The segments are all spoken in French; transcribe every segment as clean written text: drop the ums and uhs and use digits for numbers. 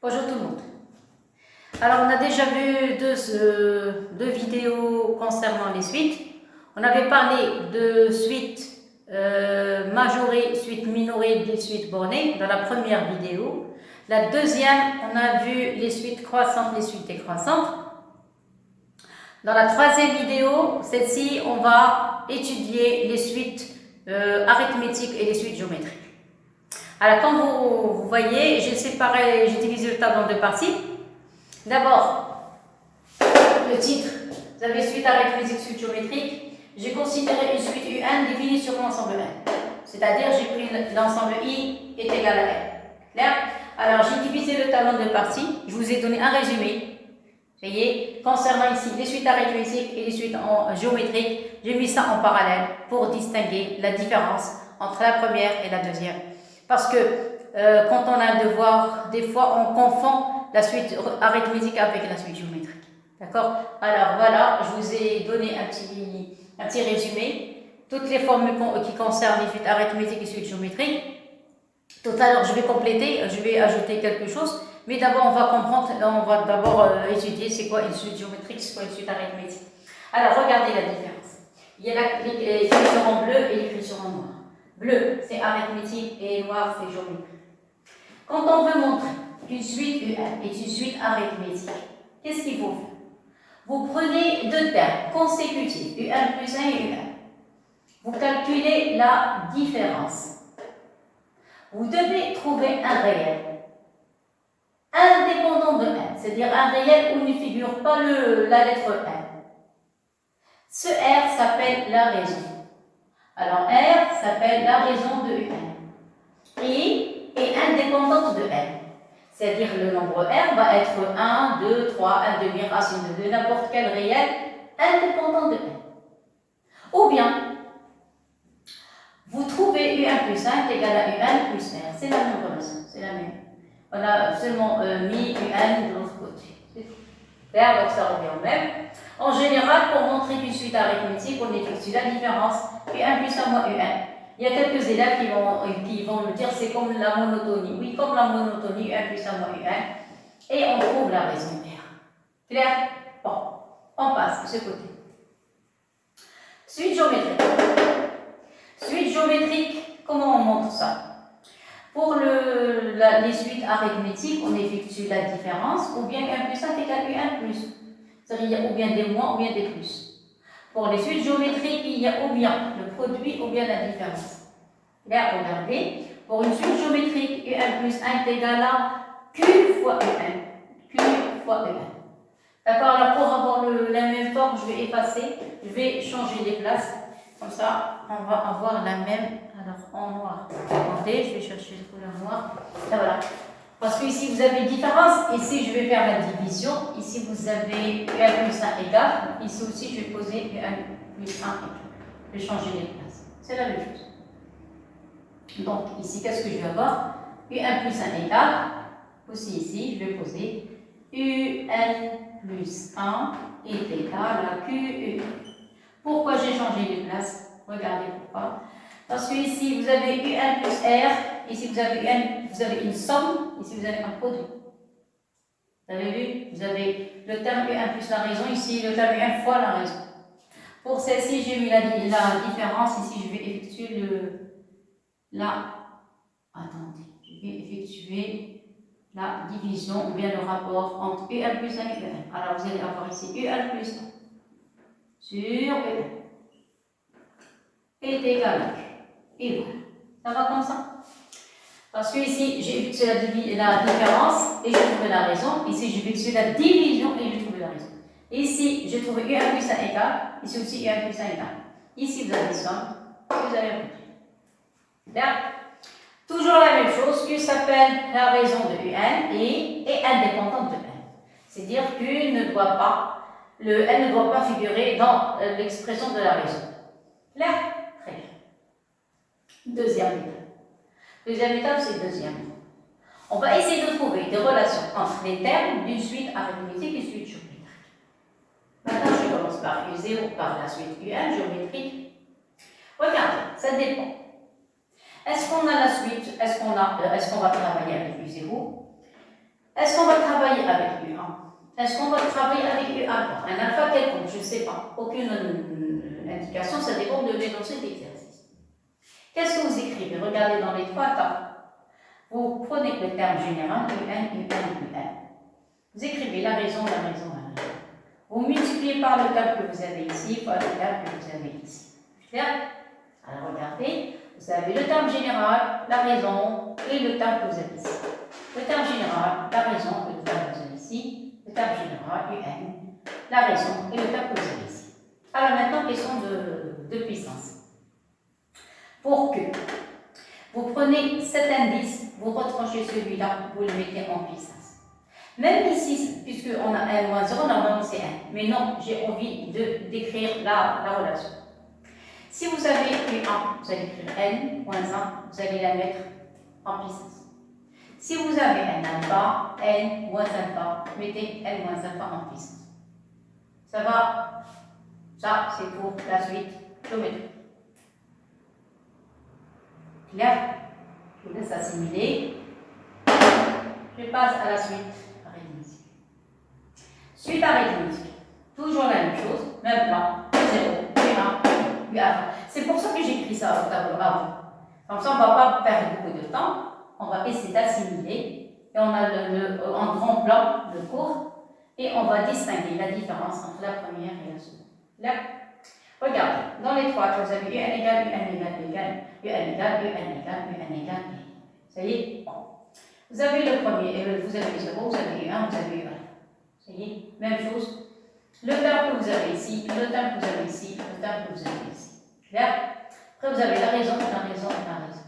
Bonjour tout le monde. Alors on a déjà vu deux vidéos concernant les suites. On avait parlé de suites majorées, suites minorées, des suites bornées dans la première vidéo. La deuxième, on a vu les suites croissantes, les suites décroissantes. Dans la troisième vidéo, celle-ci, on va étudier les suites arithmétiques et les suites géométriques. Alors, comme vous voyez, j'ai séparé, j'ai divisé le tableau en deux parties. D'abord, le titre, vous avez suite arithmétique, suite géométrique. J'ai considéré une suite UN définie sur l'ensemble N. C'est-à-dire, j'ai pris l'ensemble I est égal à N. Clair? Alors, j'ai divisé le tableau en deux parties. Je vous ai donné un résumé. Vous voyez, concernant ici les suites arithmétiques et les suites géométriques, j'ai mis ça en parallèle pour distinguer la différence entre la première et la deuxième. Parce que quand on a un devoir, des fois on confond la suite arithmétique avec la suite géométrique. D'accord? Alors voilà, je vous ai donné un petit résumé. Toutes les formules qui concernent les suites arithmétiques et les suites géométriques. Tout à l'heure, je vais compléter, je vais ajouter quelque chose. Mais d'abord, on va comprendre, on va d'abord étudier c'est quoi une suite géométrique, c'est quoi une suite arithmétique. Alors, regardez la différence. Il y a l'écriture en bleu et l'écriture en noir. Bleu, c'est arithmétique et noir, c'est géométrique. Quand on veut montrer qu'une suite UN est une suite arithmétique, qu'est-ce qu'il faut faire? Vous prenez deux termes consécutifs, UN plus 1 et UN. Vous calculez la différence. Vous devez trouver un réel indépendant de N, c'est-à-dire un réel où ne figure pas la lettre N. Ce R s'appelle la raison. Alors, R s'appelle la raison de UN. I est indépendante de N. C'est-à-dire le nombre R va être 1, 2, 3, 1 demi, racine de 2, n'importe quel réel indépendant de N. Ou bien, vous trouvez UN plus 1 est égal à UN plus R. C'est la même relation, c'est la même. On a seulement mis UN de l'autre côté. C'est tout. Clair, donc ça revient au même. En général, pour montrer qu'une suite arithmétique, on effectue la différence UN plus 1 moins UN. Il y a quelques élèves qui vont me dire c'est comme la monotonie. Oui, comme la monotonie, UN plus 1 moins UN. Et on trouve la raison R. Clair? Bon, on passe de ce côté. Suite géométrique. Suite géométrique, comment on montre ça? Pour les suites arithmétiques, on effectue la différence, ou bien UN plus 1 égale UN plus. C'est-à-dire, il y a ou bien des moins ou bien des plus. Pour les suites géométriques, il y a ou bien le produit ou bien la différence. Là, regardez, pour une suite géométrique, UN plus 1 est égal à Q fois UN. Q fois UN. D'accord? Alors, pour avoir la même forme, je vais effacer, je vais changer les places. Comme ça, on va avoir la même, alors en noir. Attendez, je vais chercher le couleur noir. Et voilà. Parce que ici, vous avez une différence. Ici, je vais faire la division. Ici, vous avez UN plus 1 égal. Ici aussi, je vais poser UN plus 1 égal. Je vais changer les places. C'est la même chose. Donc, ici, qu'est-ce que je vais avoir? UN plus 1 égal. Aussi, ici, je vais poser UN plus 1 est égal à QU. Pourquoi j'ai changé les places? Regardez pourquoi. Parce que ici, vous avez UN plus R. Ici, vous avez une somme. Ici, vous avez un produit. Vous avez vu? Vous avez le terme UN plus la raison. Ici, le terme UN fois la raison. Pour celle-ci, j'ai mis la différence. Ici, je vais effectuer attendez. Je vais effectuer la division ou bien le rapport entre UN plus 1 et UN. Alors, vous allez avoir ici UN plus 1 sur UN est égal à Q. Et voilà. Ça va comme ça? Parce que ici, j'ai effectué la différence et j'ai trouvé la raison. Ici, j'ai effectué la division et j'ai trouvé la raison. Ici, j'ai trouvé UN plus 1 égal. Ici aussi, UN plus 1 égal. Ici, vous avez somme. Ici, vous avez produit. Là, toujours la même chose. Q s'appelle la raison de UN et est indépendante de N. C'est-à-dire que N ne doit pas figurer dans l'expression de la raison. Là, très bien. Deuxième étape. Deuxième étape, c'est deuxième. On va essayer de trouver des relations entre les termes d'une suite arithmétique et suite géométrique. Maintenant, je commence par U0, par la suite UN géométrique. Regardez, ça dépend. Est-ce qu'on a la suite? Est-ce qu'on va travailler avec U0? Est-ce qu'on va travailler avec U1? Est-ce qu'on va travailler avec U1? Un alpha quelconque, je ne sais pas. Aucune indication, ça dépend de l'énoncé d'exercice. Qu'est-ce que vous écrivez? Regardez dans les trois temps. Vous prenez le terme général, UN, UN, UN. Vous écrivez la raison, la raison, la raison. Vous multipliez par le terme que vous avez ici, par le terme que vous avez ici. Clair? Alors regardez, vous avez le terme général, la raison et le terme que vous avez ici. Le terme général, la raison et le terme que vous avez ici. Le terme général, UN, la raison et le terme que vous avez ici. Alors maintenant, question de puissance. Pour que vous prenez cet indice, vous retranchez celui-là, vous le mettez en puissance. Même ici, puisqu'on a 1 moins 0, normalement c'est 1. Mais non, j'ai envie d'écrire la relation. Si vous avez U1, vous allez écrire N moins 1, vous allez la mettre en puissance. Si vous avez un alpha, N moins alpha, mettez N moins alpha en puissance. Ça va? Ça, c'est pour la suite géométrique. Clair? Je vous laisse assimiler. Je passe à la suite arithmétique. Suite arithmétique. Toujours la même chose, même plan, 0, U1, U alpha. C'est pour ça que j'écris ça au tableau avant. Comme ça, on ne va pas perdre beaucoup de temps. On va essayer d'assimiler. Et on a en grand plan le cours. Et on va distinguer la différence entre la première et la seconde. Là, regardez, dans les trois, vous avez UN égale, UN égale, UN égale, UN égale, UN égale. Ça y est? Bon. Vous avez le premier, vous avez 0, vous avez 1, vous avez 1. Ça y est? Même chose. Le terme que vous avez ici, le terme que vous avez ici, le terme que vous avez ici. Clair? Après, vous avez la raison, la raison et la raison.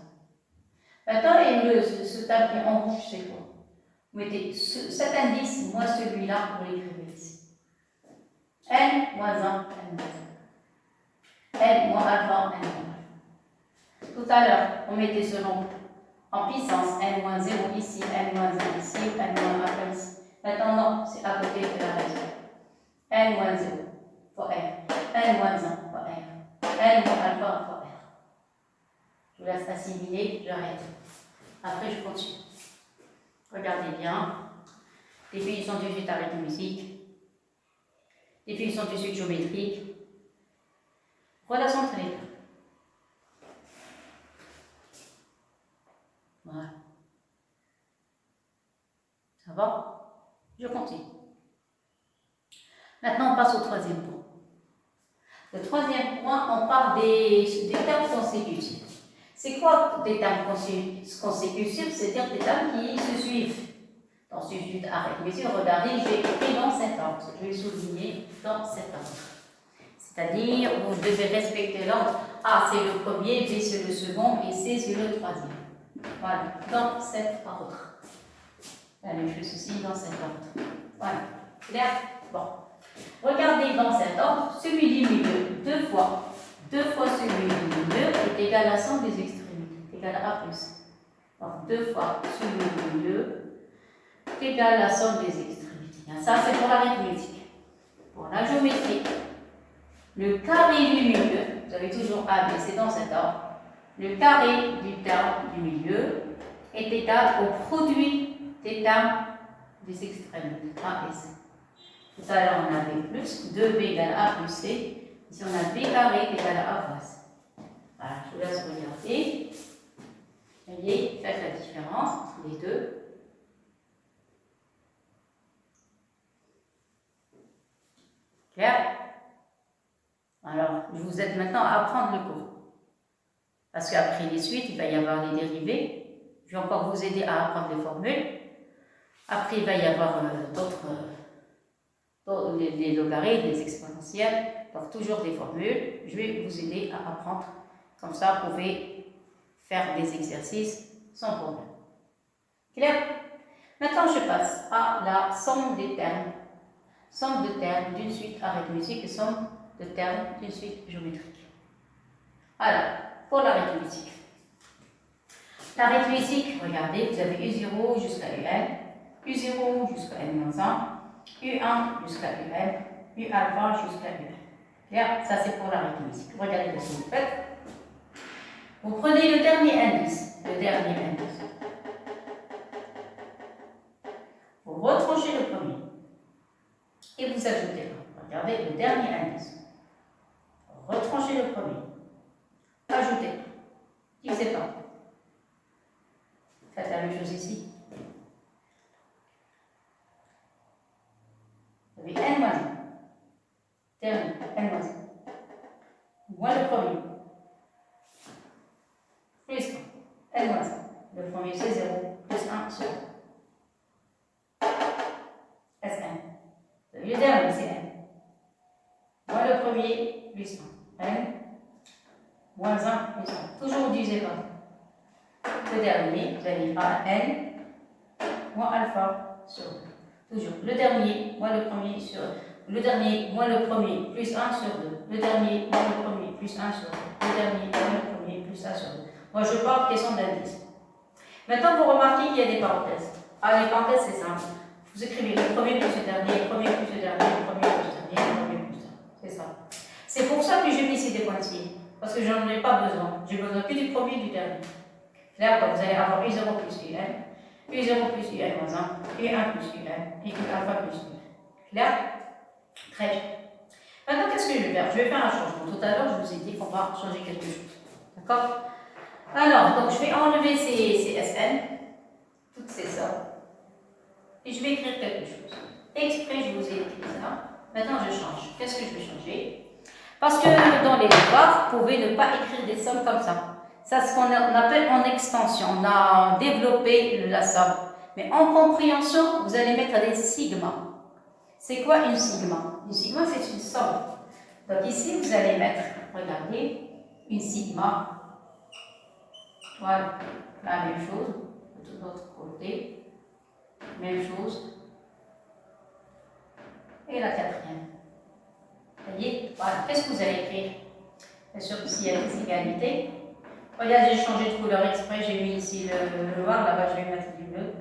Maintenant, et ce terme qui est en rouge, c'est quoi? Vous mettez cet indice, moins celui-là, vous l'écrivez ici. N moins 1, N moins 1. N moins alpha, N moins alpha. Tout à l'heure, on mettait ce nombre en puissance, N moins 0 ici, N moins 1 ici, N moins alpha ici. Maintenant, non, c'est à côté de la raison. N moins 0 fois R. N moins 1 fois R. N moins alpha fois R. Je vous laisse assimiler, j'arrête. Après, je continue. Regardez bien. Définition du suite arithmétique. Définition du suite géométrique. Relation entre les deux. Voilà. Ça va? Je continue. Maintenant, on passe au troisième point. Le troisième point, on parle des termes consécutifs. C'est quoi des termes consécutifs? C'est-à-dire des termes qui se suivent. Dans ce suite arithmétique, regardez, j'ai écrit dans cet ordre. Je vais souligner dans cet ordre. C'est-à-dire, vous devez respecter l'ordre. A, c'est le premier, B, c'est le second, et C, c'est le troisième. Voilà, dans cet ordre. La même chose ici, dans cet ordre. Voilà, clair? Bon. Regardez dans cet ordre, celui du milieu, deux fois celui du milieu est égal à 100 des extrémités, égal à A plus. Donc 2 fois celui du milieu est égal à 100 des extrémités. Ça, c'est pour l'arithmétique. Pour la géométrie, le carré du milieu, vous avez toujours A, B, c'est dans cet ordre, le carré du terme du milieu est égal au produit des termes des extrémités, A et C. Tout à l'heure, on avait plus, 2B égale A plus C. Ici, on a B carré égale à A fois C. Voilà, je vous laisse regarder. Vous voyez, faites la différence entre les deux. Clair? Alors, je vous aide maintenant à apprendre le cours. Parce qu'après les suites, il va y avoir les dérivés. Je vais encore vous aider à apprendre les formules. Après, il va y avoir les logarithmes, les exponentielles. Donc, toujours des formules. Je vais vous aider à apprendre. Comme ça, vous pouvez faire des exercices sans problème. Clair? Maintenant, je passe à la somme des termes. Somme de termes d'une suite arithmétique et somme de termes d'une suite géométrique. Alors, pour l'arithmétique. L'arithmétique, regardez, vous avez U0 jusqu'à UN, U0 jusqu'à N-1, U1 jusqu'à UN, U alpha jusqu'à UN. Clair? Ça, c'est pour l'arithmétique. Regardez ce que vous faites. Vous prenez le dernier indice. s'ajoutait pas. Regardez le dernier indice. Retranchez le premier. Ajoutez. Divisez pas. Faites la même chose ici. Vous avez n moins 1. Dernier, n moins 1. Moins le premier. Plus 1. n moins 1. Le premier c'est 0. Plus 1 sur 2. Sn. Le dernier c'est n. Moins le premier, plus 1. n. Moins 1, plus 1. Toujours divisé par 2. Le dernier, vous allez à n moins alpha sur 2. Toujours. Le dernier, moins le premier sur 2. Le dernier, moins le premier, plus 1 sur 2. Le dernier, moins le premier, plus 1 sur 2. Le dernier, moins le premier, plus 1 sur 2. Moi, je parle question d'indice. Maintenant, vous remarquez qu'il y a des parenthèses. Ah, les parenthèses, c'est simple. Vous écrivez le premier plus le dernier, le premier plus le dernier, le premier plus le dernier, le premier plus le dernier. C'est ça. C'est pour ça que j'ai mis ici des pointillés. Parce que je n'en ai pas besoin. J'ai besoin que du premier et du dernier. Là, donc, vous allez avoir U0 plus UN, U0 plus UN moins 1, U1 plus UN, et U alpha plus UN. Clair? Très bien. Maintenant, qu'est-ce que je vais faire? Je vais faire un changement. Tout à l'heure, je vous ai dit qu'on va changer quelque chose. D'accord? Alors, donc, je vais enlever ces SN, toutes ces sommes, et je vais écrire quelque chose. Exprès, je vous ai écrit ça. Maintenant, je change. Qu'est-ce que je vais changer? Parce que dans les devoirs, vous pouvez ne pas écrire des sommes comme ça. C'est ce qu'on appelle en extension. On a développé la somme. Mais en compréhension, vous allez mettre des sigmas. C'est quoi une sigma? Une sigma, c'est une somme. Donc ici, vous allez mettre, regardez, une sigma. Voilà, la même chose. De l'autre côté, même chose. Et la quatrième. Vous voyez? Voilà. Qu'est-ce que vous allez écrire? Bien sûr, s'il y a des égalités. Regarde, j'ai changé de couleur exprès, j'ai mis ici le noir, là-bas je vais mettre du bleu.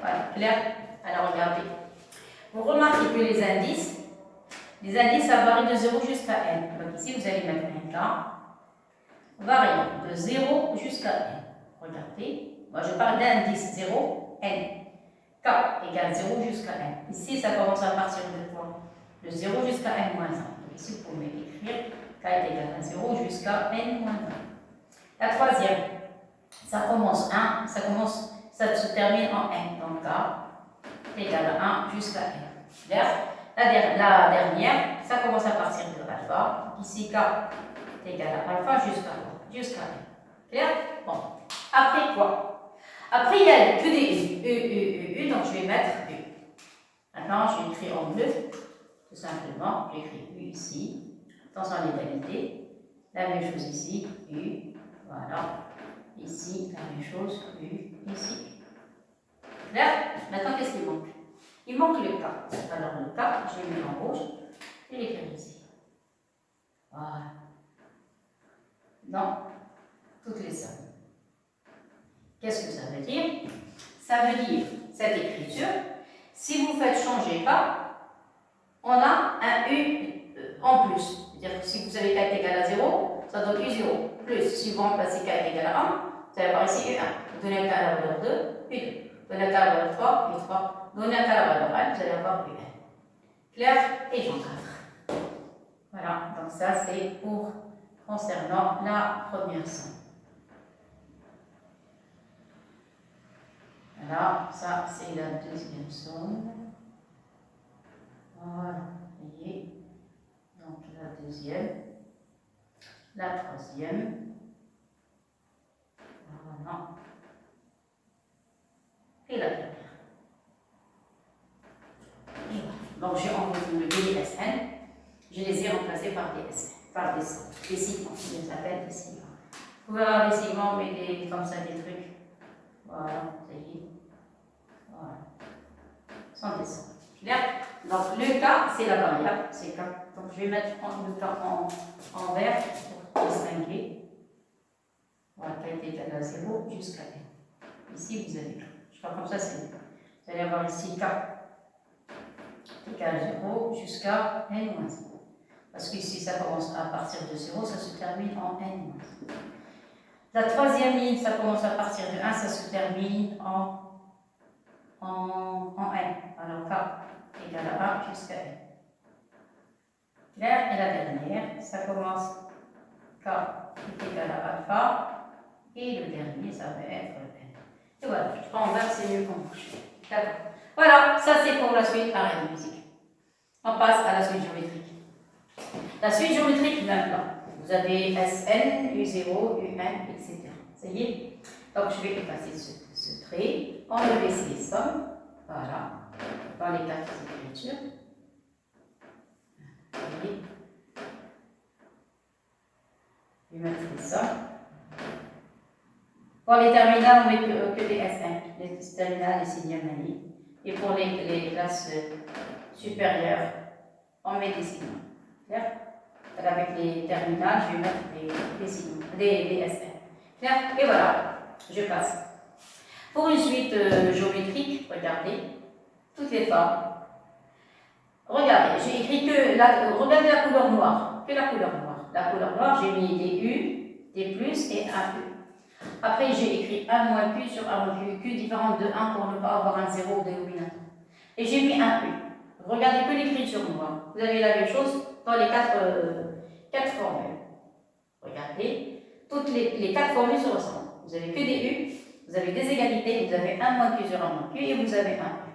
Voilà, clair? Alors regardez. Vous remarquez que les indices, ça varie de 0 jusqu'à n. Donc ici, vous allez mettre un cas variant de 0 jusqu'à n. Regardez, moi je parle d'indice 0, n. K égale 0 jusqu'à n. Ici, ça commence à partir de quoi? De 0 jusqu'à n moins 1. Donc ici, vous pouvez écrire k est égal à 0 jusqu'à n moins 1. La troisième, ça commence 1, ça se termine en n. Donc k égale à 1 jusqu'à n. Clair? La dernière, ça commence à partir de alpha. Ici, k est égal à alpha jusqu'à n. Clair? Bon. Après quoi? Après, il n'y a que des U, donc je vais mettre U. Maintenant, je vais écrire en bleu, tout simplement. J'écris U ici. Attention à l'égalité. La même chose ici, U. Voilà. Ici, la même chose, U, ici. Clair? Maintenant, qu'est-ce qu'il manque? Il manque le K. Alors, le K, je l'ai mis en rouge. Je vais l'écrire ici. Voilà. Dans toutes les sommes. Qu'est-ce que ça veut dire? Ça veut dire, cette écriture, si vous faites changer K, on a un U en plus. C'est-à-dire que si vous avez K est égal à 0, ça donne U0. Plus, si vous remplacez K est égal à 1, vous allez avoir ici U1. Vous donnez K à la valeur 2, U2. Vous donnez K à la valeur 3, U3. Donnez K à la valeur 1, vous allez avoir U1. Clair? Et j'encadre. Voilà, donc ça c'est pour concernant la première somme. Voilà, ça c'est la deuxième somme. Voilà, vous voyez. Donc la deuxième, la troisième, voilà, et la dernière. Et voilà. Donc j'ai enlevé les SN, je les ai remplacés par des SN, par des segments, je les appelle des segments. Vous pouvez avoir des segments, mais comme ça, des trucs. Voilà, vous voyez. Voilà. Sans dessin. Clair? Donc le cas, c'est la variable, c'est K. Donc je vais mettre le cas en vert pour distinguer. Voilà, K est égal à 0 jusqu'à n. Ici, vous avez K. Je crois comme ça, c'est bien. Vous allez avoir ici K égale à 0 jusqu'à n moins 1. Parce que ici, ça commence à partir de 0, ça se termine en n moins 1. La troisième ligne, ça commence à partir de 1, ça se termine en n. Alors K égale à 1 jusqu'à n. Clair? Et la dernière, ça commence K est égal à alpha. Et le dernier, ça va être N. Et voilà, je prends en vert, c'est mieux qu'en rouge. D'accord. Voilà, ça c'est pour la suite arithmétique. On passe à la suite géométrique. La suite géométrique, même là. Vous avez Sn, U0, Un, etc. Ça y est? Donc je vais effacer ce trait, enlever ces sommes. Voilà. Dans les quatre écritures. Vous voyez? Je vais mettre les sommes. Pour les terminales, on met que des S1, les terminales et sixième année. Et pour les classes supérieures, on met des signes. Clair? Avec les terminales, je vais mettre des signes, des S1. Clair? Et voilà, je passe. Pour une suite géométrique, regardez, toutes les formes. Regardez, j'ai écrit regardez la couleur noire, que la couleur noire. La couleur noire, j'ai mis des U, des plus et un U. Après, j'ai écrit 1 moins Q sur 1 moins Q, Q différente de 1 pour ne pas avoir un 0 au dénominateur. Et j'ai mis un U. Regardez que l'écriture noire. Vous avez la même chose dans les quatre formules. Regardez, toutes les quatre formules se ressemblent. Vous avez que des U, vous avez des égalités, vous avez 1 moins Q sur 1 moins Q et vous avez un U.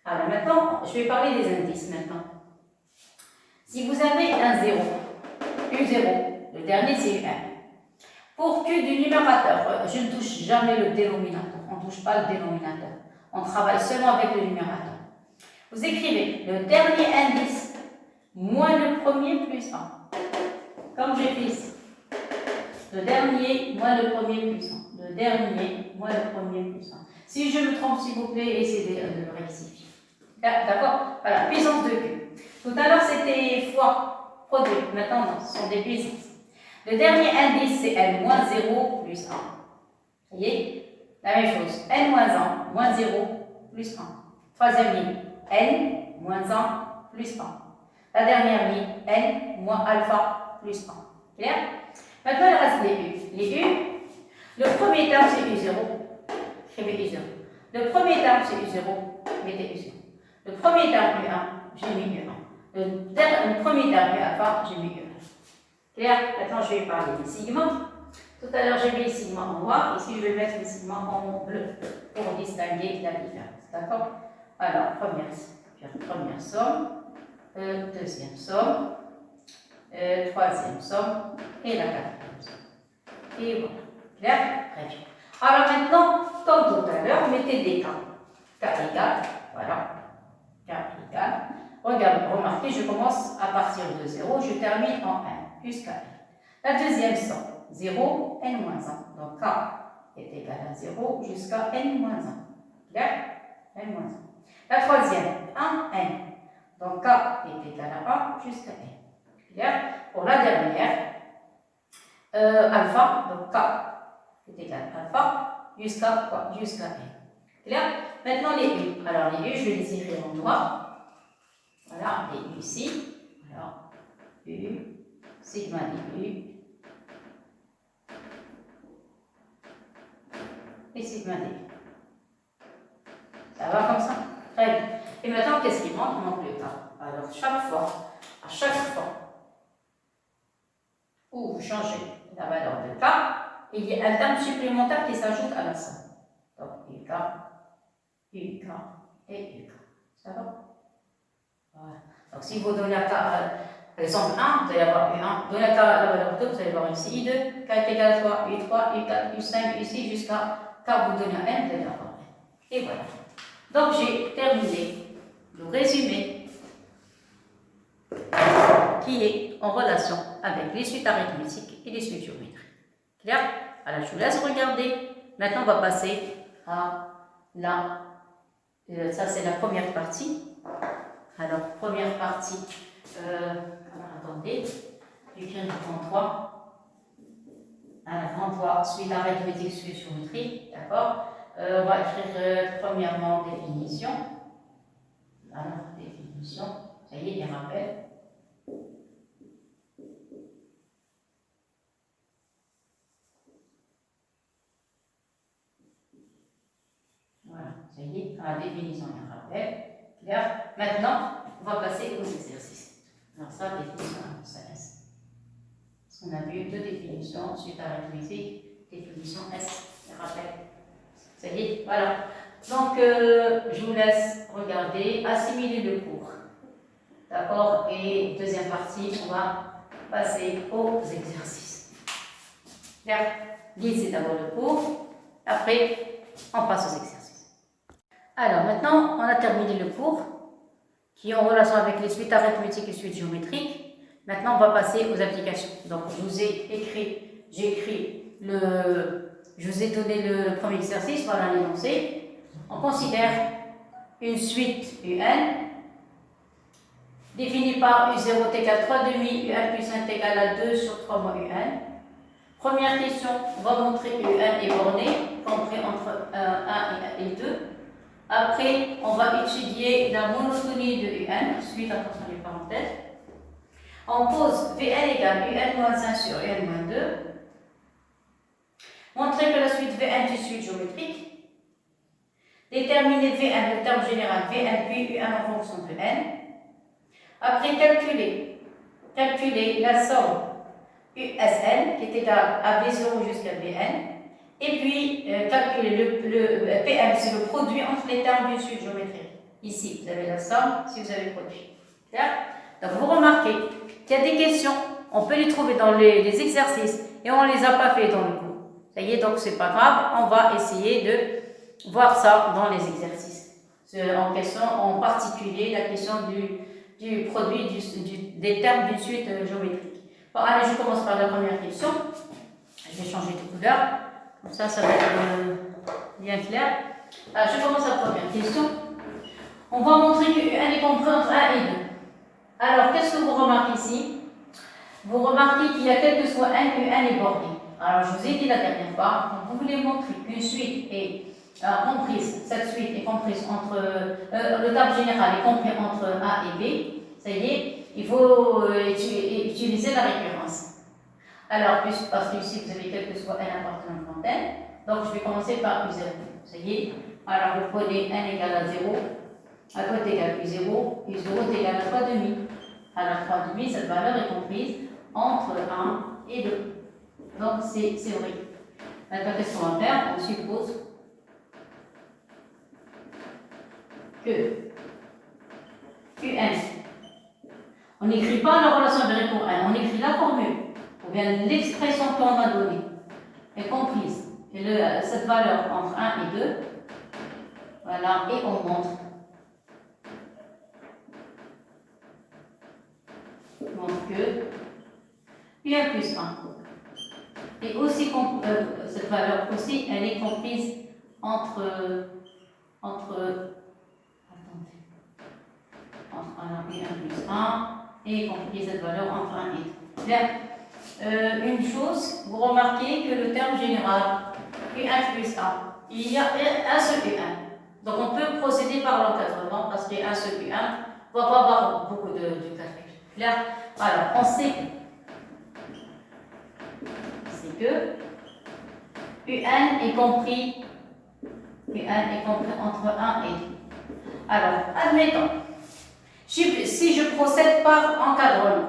Alors maintenant, je vais parler des indices maintenant. Si vous avez un 0, U0, le dernier c'est U1. Pour Q du numérateur, je ne touche jamais le dénominateur. On ne touche pas le dénominateur. On travaille seulement avec le numérateur. Vous écrivez le dernier indice moins le premier plus 1. Comme j'ai fait ici. Le dernier moins le premier plus 1. Le dernier moins le premier plus 1. Si je me trompe, s'il vous plaît, essayez de le rectifier. D'accord? Voilà, puissance de Q. Tout à l'heure, c'était fois, produit. Maintenant, non, ce sont des puissances. Le dernier indice, c'est N moins 0 plus 1. Vous voyez? La même chose. N moins 1 moins 0 plus 1. Troisième ligne. N moins 1 plus 1. La dernière ligne. N moins alpha plus 1. Clair? Maintenant, il reste les U. Les U, le premier terme, c'est U0. Écrivez U0. Le premier terme, c'est U0. Mettez U0. Le premier terme U1, j'ai mis U1. Le premier terme U alpha, j'ai mis U1. Clair? Maintenant, je vais parler des sigmas. Tout à l'heure, j'ai mis les sigmas en noir. Ici, je vais mettre les sigmas en bleu pour distinguer la différence. D'accord? Alors, première somme, deuxième somme, troisième somme et la quatrième somme. Et voilà. Clair? Très bien. Alors maintenant, comme tout à l'heure, mettez des cas. Cas égal, voilà. Cas égal. Remarquez, je commence à partir de 0, je termine en 1, jusqu'à n. La deuxième somme, 0, n-1. Donc K est égal à 0 jusqu'à n-1. Clair? n-1. La troisième, 1, n. Donc K est égal à 1 jusqu'à n. Clair? Pour la dernière, alpha, donc K est égal à alpha jusqu'à quoi? Jusqu'à n. Clair? Maintenant les U. Alors les U, je vais les écrire en noir. Voilà, les U ici. Alors, U, sigma des U, et sigma des U. Ça va comme ça? Très bien. Et maintenant, qu'est-ce qui manque? Il manque le cas. Alors, à chaque fois où vous changez la valeur de K, il y a un terme supplémentaire qui s'ajoute à la somme. Donc, UK et UK. Ça va? Voilà. Donc, si vous donnez à K, par exemple 1, vous allez avoir U1. Donnez à K la valeur 2, vous allez avoir ici I2. K est égal à 3, U3, U4, U5, U6, jusqu'à K, vous donnez à N, vous allez avoir N. Et voilà. Donc, j'ai terminé le résumé qui est en relation avec les suites arithmétiques et les suites géométriques. Clair? Alors, je vous laisse regarder. Maintenant, on va passer à la... ça, c'est la première partie. Alors, première partie. Alors, attendez. J'écris le 33. Alors, 33, suite arithmétique, suite géométrique. D'accord? On va écrire premièrement définition. Alors, définition. Ça y est, il y a un rappel. Voilà, ça y est, à la définition, il y a un rappel. Clair? Maintenant, on va passer aux exercices. Alors ça, définition 1, ça S. Parce qu'on a vu deux définitions suite à l'arithmétique, définition S, je rappelle. Ça y est, voilà. Donc, je vous laisse regarder, assimiler le cours. D'accord? Et deuxième partie, on va passer aux exercices. Bien, lisez d'abord le cours, après, on passe aux exercices. Alors, maintenant, on a terminé le cours qui est en relation avec les suites arithmétiques et suites géométriques. Maintenant, on va passer aux applications. Donc, je vous ai écrit, je vous ai donné le premier exercice, voilà l'énoncé. On considère une suite UN définie par U0 est égal à 3 demi, UN plus 1 est égal à 2 sur 3 moins UN. Première question, on va montrer que UN est borné, compris entre 1 et 2. Après, on va étudier la monotonie de UN, suite à attention les parenthèses. On pose Vn égale UN-1 sur UN-2. Montrer que la suite Vn est une suite géométrique. Déterminer Vn, le terme général Vn puis Un en fonction de N. Après, calculer la somme USN qui est égale à V0 jusqu'à Vn. Et puis, calculer le PM, c'est le produit entre les termes d'une suite géométrique. Ici, vous avez la somme, si vous avez le produit. Clair? Donc, vous remarquez qu'il y a des questions, on peut les trouver dans les exercices et on ne les a pas fait dans le cours. Ça y est, donc c'est pas grave, on va essayer de voir ça dans les exercices. En question, en particulier, la question du produit des termes d'une suite géométrique. Bon, allez, je commence par la première question. Je vais changer de couleur. Comme ça va être bien clair. Alors, je commence la première question. On va montrer que UN est compris entre 1 et 2. Alors, qu'est-ce que vous remarquez ici? Vous remarquez qu'il y a quel que soit un UN est borné. Alors, je vous ai dit la dernière fois, quand vous voulez montrer qu'une suite est comprise, cette suite est comprise entre, le terme général est compris entre A et B, ça y est, il faut utiliser la récurrence. Alors, parce que ici, vous avez quel que soit n appartenant à n, donc je vais commencer par U0. Ça y est, alors vous prenez n égale à 0, à côté égale U0 est égal à 3 demi. Alors 3 demi, cette valeur est comprise entre 1 et 2. Donc c'est vrai. Maintenant, qu'est-ce qu'on va faire? On suppose que UN, on n'écrit pas la relation de pour n, on écrit la formule, ou bien l'expression qu'on a donnée, est comprise. Et cette valeur entre 1 et 2, voilà, et on montre que UN plus 1. Et aussi, cette valeur aussi, elle est comprise entre UN plus 1 et comprise cette valeur entre 1 et 2. Bien, une chose, vous remarquez que le terme général UN plus 1, il y a un seul UN. Donc on peut procéder par l'encadrement parce qu'il y a un seul UN, on ne va pas avoir beaucoup de calculs. Là, alors on sait que UN est compris entre 1 et 2. Alors, admettons, si je procède par encadrement,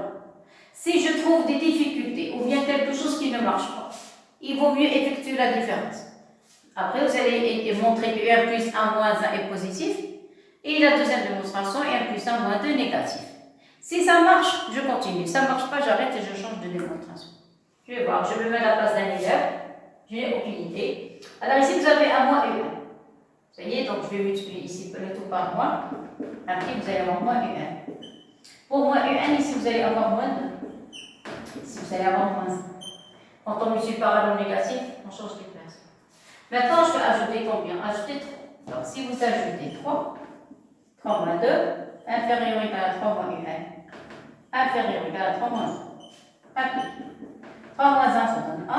si je trouve des difficultés ou bien quelque chose qui ne marche pas, il vaut mieux effectuer la différence. Après, vous allez montrer que UN plus 1 moins 1 est positif et la deuxième démonstration, UN plus 1 moins 2 négatif. Si ça marche, je continue. Si ça ne marche pas, j'arrête et je change de démonstration. Je vais voir, je me mets à la place d'un élève, je n'ai aucune idée. Alors ici, vous avez un moins UN. Vous voyez, donc je vais multiplier ici le tout par moins. Après, vous allez avoir moins UN. Pour moins UN, ici, vous allez avoir moins 2. Ici, vous allez avoir moins 1. Quand on multiplie par un nombre négatif, on change de place. Maintenant, je vais ajouter combien? Ajouter 3. Donc, si vous ajoutez 3 moins 2, inférieur ou égal à 3 moins UN, inférieur ou égal à 3 moins 1. Applique. 3 moins 1, ça donne 1.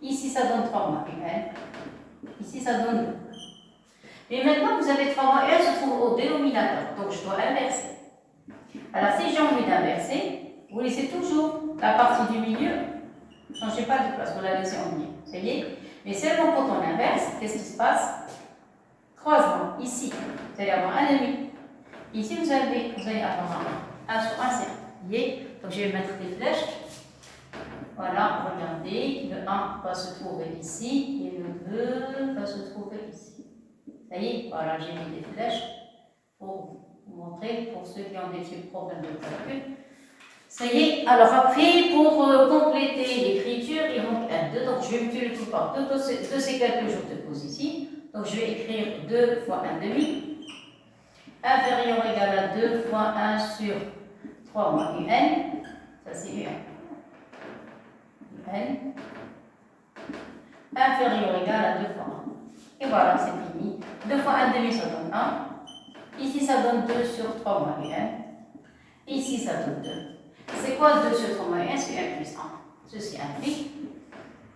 Ici, ça donne 3 moins UN. Ici, ça donne 2. Mais maintenant, vous avez 3 moins UN se trouve au dénominateur. Donc, je dois inverser. Alors, si j'ai envie d'inverser, vous laissez toujours la partie du milieu. Ne changez pas de place, vous la laissez en milieu. Vous voyez? Mais seulement quand on inverse, qu'est-ce qui se passe? Croisement. Ici, vous allez avoir un demi. Ici, vous allez avoir 1 sur 1, c'est 1. Vous voyez? Donc je vais mettre des flèches. Voilà, regardez, le 1 va se trouver ici et le 2 va se trouver ici. Ça y est, voilà, j'ai mis des flèches pour vous montrer, pour ceux qui ont des petits problèmes de calcul. Ça y est, alors après, pour compléter l'écriture, il manque un 2, donc je vais multiplier tout par 2 de ces calculs, je dépose ici. Donc je vais écrire 2 fois 1 demi, inférieur ou égal à 2 fois 1 sur 3 moins un, ça c'est un. Un inférieur ou égal à 2 fois 1. Et voilà, c'est fini. 2 fois 1 demi, ça donne 1. Ici, ça donne 2 sur 3 moins 1. Ici, ça donne 2. C'est quoi 2 sur 3 moins 1? C'est 1 plus 1. Ceci implique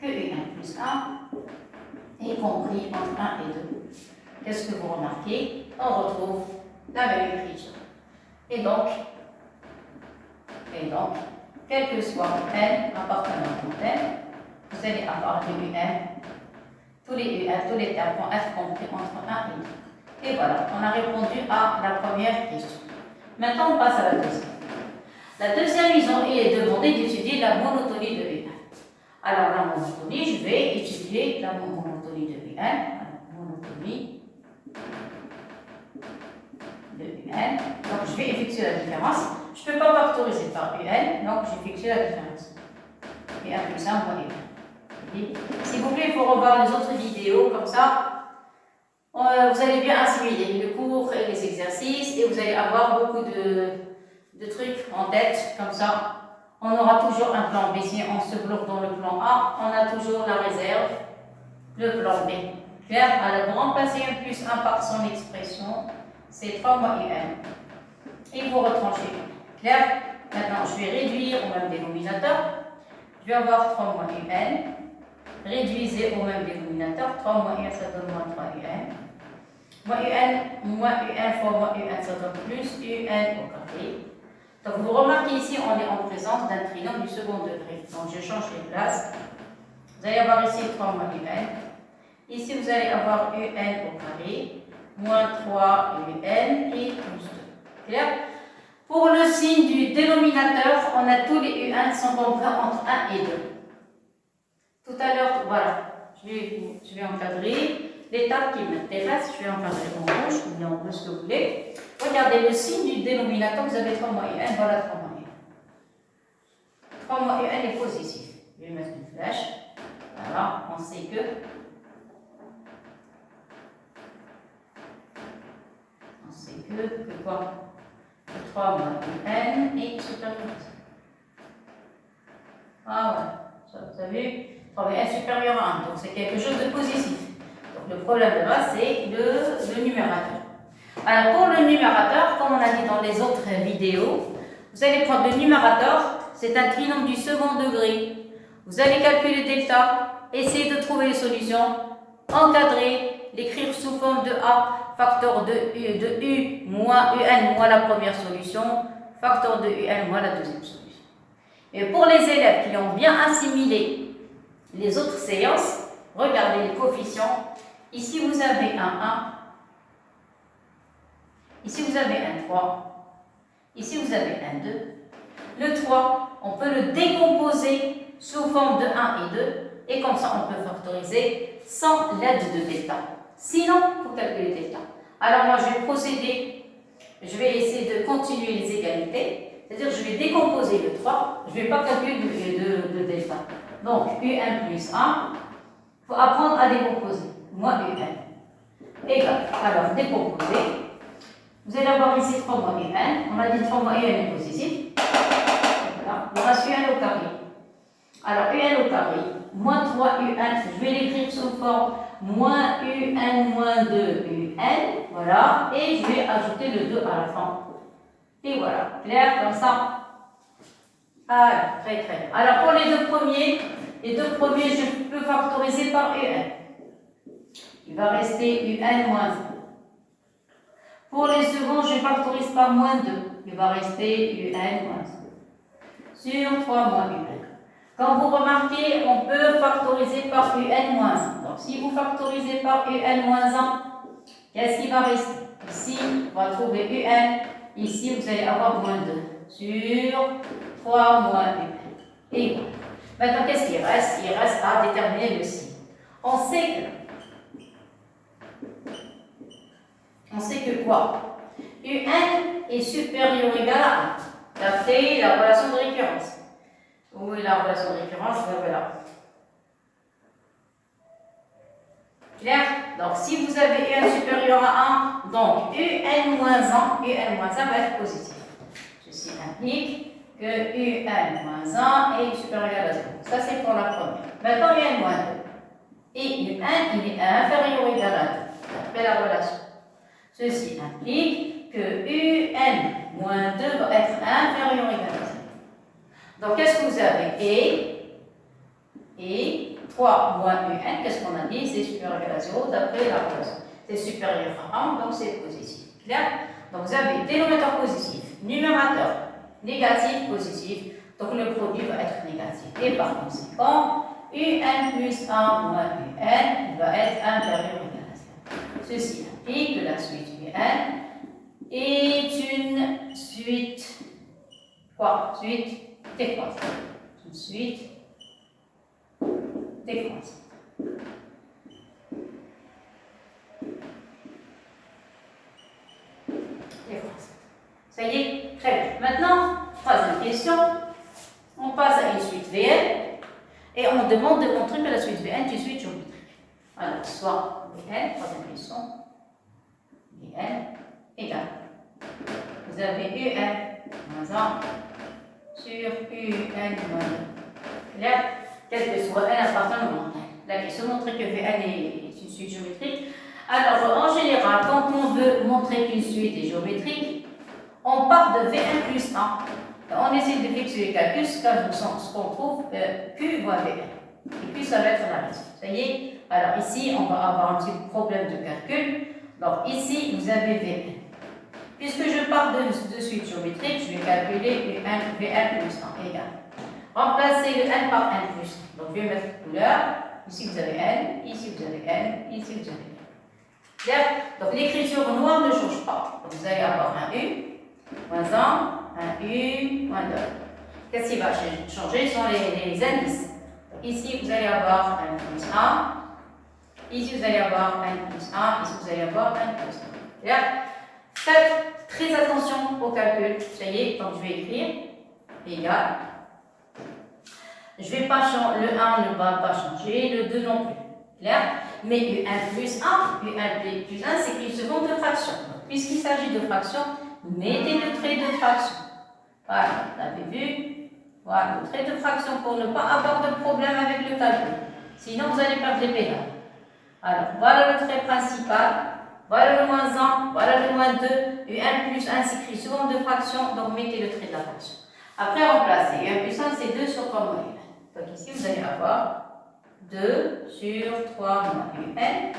que 1 plus 1 est compris entre 1 et 2. Qu'est-ce que vous remarquez? On retrouve la même écriture. Et donc, quel que soit n appartenant à n, vous allez avoir des un. Tous les termes vont être compris entre 1 et 2. Et voilà, on a répondu à la première question. Maintenant, on passe à la deuxième. La deuxième, il est demandé d'étudier la monotonie de U1. Alors, la monotonie, je vais étudier la monotonie de U1. Alors, monotonie de UN. Donc, je vais effectuer la différence. Je ne peux pas factoriser par UN, donc j'effectue la différence. Et 1 plus 1 moins UN. S'il vous plaît, il faut revoir les autres vidéos, comme ça, vous allez bien assimiler le cours et les exercices, et vous allez avoir beaucoup de trucs en tête, comme ça. On aura toujours un plan B. Si on se bloque dans le plan A, on a toujours la réserve, le plan B. Clair? Alors, pour remplacer 1 plus 1 par son expression, c'est 3 moins UN. Et vous retranchez. Clair? Maintenant, je vais réduire au même dénominateur. Je vais avoir 3 moins UN. Réduisez au même dénominateur. 3 moins UN, ça donne moins 3 UN. Moins UN fois moins UN, ça donne plus UN au carré. Donc, vous remarquez ici, on est en présence d'un trinôme du second degré. Donc, je change les places. Vous allez avoir ici 3 moins UN. Ici, vous allez avoir UN au carré, moins 3 UN et plus 2. Clair? Pour le signe du dénominateur, on a tous les UN qui sont compris entre 1 et 2. Tout à l'heure, voilà, je vais encadrer. L'étape qui m'intéresse, je vais encadrer en rouge ou bien en bleu, ce que vous voulez. Regardez le signe du dénominateur, vous avez 3 moins UN, voilà 3 moins UN. 3 moins UN est positif. Je vais mettre une flèche. Voilà, on sait que quoi? Que 3 moins UN est supérieur à 1. Ah ouais, ça, vous avez vu? 3 moins UN est supérieur à 1, donc c'est quelque chose de positif. Donc le problème de base, c'est le numérateur. Alors pour le numérateur, comme on a dit dans les autres vidéos, vous allez prendre le numérateur, c'est un trinôme du second degré. Vous allez calculer delta, essayer de trouver les solutions, encadrer, l'écrire sous forme de A, facteur de U moins UN moins la première solution, facteur de UN moins la deuxième solution. Et pour les élèves qui ont bien assimilé les autres séances, regardez les coefficients. Ici, vous avez un 1. Ici, vous avez un 3. Ici, vous avez un 2. Le 3, on peut le décomposer sous forme de 1 et 2. Et comme ça, on peut factoriser sans l'aide de delta. Sinon, pour calculer delta. Alors, moi, je vais procéder. Je vais essayer de continuer les égalités. C'est-à-dire, je vais décomposer le 3. Je ne vais pas calculer de delta. Donc, UN plus 1. Il faut apprendre à décomposer. Moins UN. Égal. Alors, décomposer. Vous allez avoir ici 3 moins UN. On a dit 3 moins UN est positif. Voilà. Il reste UN au carré. Alors, UN au carré. Moins 3 UN. Je vais l'écrire sous forme moins UN moins 2 UN. Voilà. Et je vais ajouter le 2 à la fin. Et voilà. Clair comme ça. Ah, très très. Alors, pour les deux premiers, je peux factoriser par UN. Il va rester UN moins 1. Pour les seconds, je factorise par moins 2. Il va rester UN moins 1. Sur 3 moins UN. Quand vous remarquez, on peut factoriser par UN moins 1. Donc, si vous factorisez par UN moins 1, qu'est-ce qui va rester? Ici, on va trouver UN. Ici, vous allez avoir moins 2. sur 3 moins un. Égale. Maintenant, qu'est-ce qu'il reste? Il reste à déterminer le signe. On sait que quoi? Un est supérieur ou égal à 1. D'après la relation de récurrence. Où est la relation de récurrence? Voilà. Clair? Donc, si vous avez un supérieur à 1, donc un moins 1 va être positif. Ceci implique que un moins 1 est supérieur à 0. Ça, c'est pour la première. Maintenant, un moins 2. Et un, il est inférieur ou égal à 2. D'après la relation. Ceci implique que un moins 2 va être inférieur ou égal à 0. Donc, qu'est-ce que vous avez? Et 3 moins un, qu'est-ce qu'on a dit? C'est supérieur à 0 d'après la relation. C'est supérieur à 1, donc c'est positif. Clair? Donc, vous avez dénominateur positif, numérateur négatif, positif. Donc, le produit va être négatif. Et par conséquent, un plus 1 moins un va être inférieur ou égal à 0. Ceci implique que la suite un est une suite, quoi? Suite décroissante. Une suite décroissante. Ça y est, très bien. Maintenant, troisième question. On passe à une suite VN et on demande de montrer que la suite VN est une suite géométrique. Alors, soit VN, troisième question, VN égale. Vous avez UN moins 1 sur UN moins 2. Clair? Quel que soit N appartenant au monde. La question montre que VN est une suite géométrique. Alors, en général, quand on veut montrer qu'une suite est géométrique, on part de V1 plus 1. On essaie de fixer les calculs, ce qu'on trouve, Q voit V1. Et Q, ça va être la raison. Ça y est? Alors, ici, on va avoir un petit problème de calcul. Donc, ici, vous avez V1. Puisque je pars de suite géométrique, je vais calculer V1 plus 1 égale. Remplacez le N par N plus 1. Donc, je vais mettre couleur. Ici, vous avez N. Ici, vous avez N. Ici, vous avez N. Clair? Donc, l'écriture noire ne change pas. Donc, vous allez avoir un U, moins 1, un U, moins 2. Qu'est-ce qui va changer? Ce sont les indices. Donc, ici, vous allez avoir un plus 1. Ici, vous allez avoir un plus 1. Ici, vous allez avoir un plus 1. Clair? Faites très attention au calcul. Ça y est, donc je vais écrire égal. Je vais pas changer, le 1 ne va pas changer, le 2 non plus. Clair? Mais U1 plus 1, U1 plus 1, c'est une seconde de fraction. Puisqu'il s'agit de fraction, mettez le trait de fraction. Voilà, vous avez vu? Voilà, le trait de fraction pour ne pas avoir de problème avec le calcul. Sinon, vous allez perdre les pédales. Alors, voilà le trait principal. Voilà le moins 1, voilà le moins 2. U1 plus 1, c'est écrit seconde de fraction, donc mettez le trait de la fraction. Après, remplacez. U1 plus 1, c'est 2 sur 3 moins U1. Donc ici, vous allez avoir 2 sur 3 moins UN.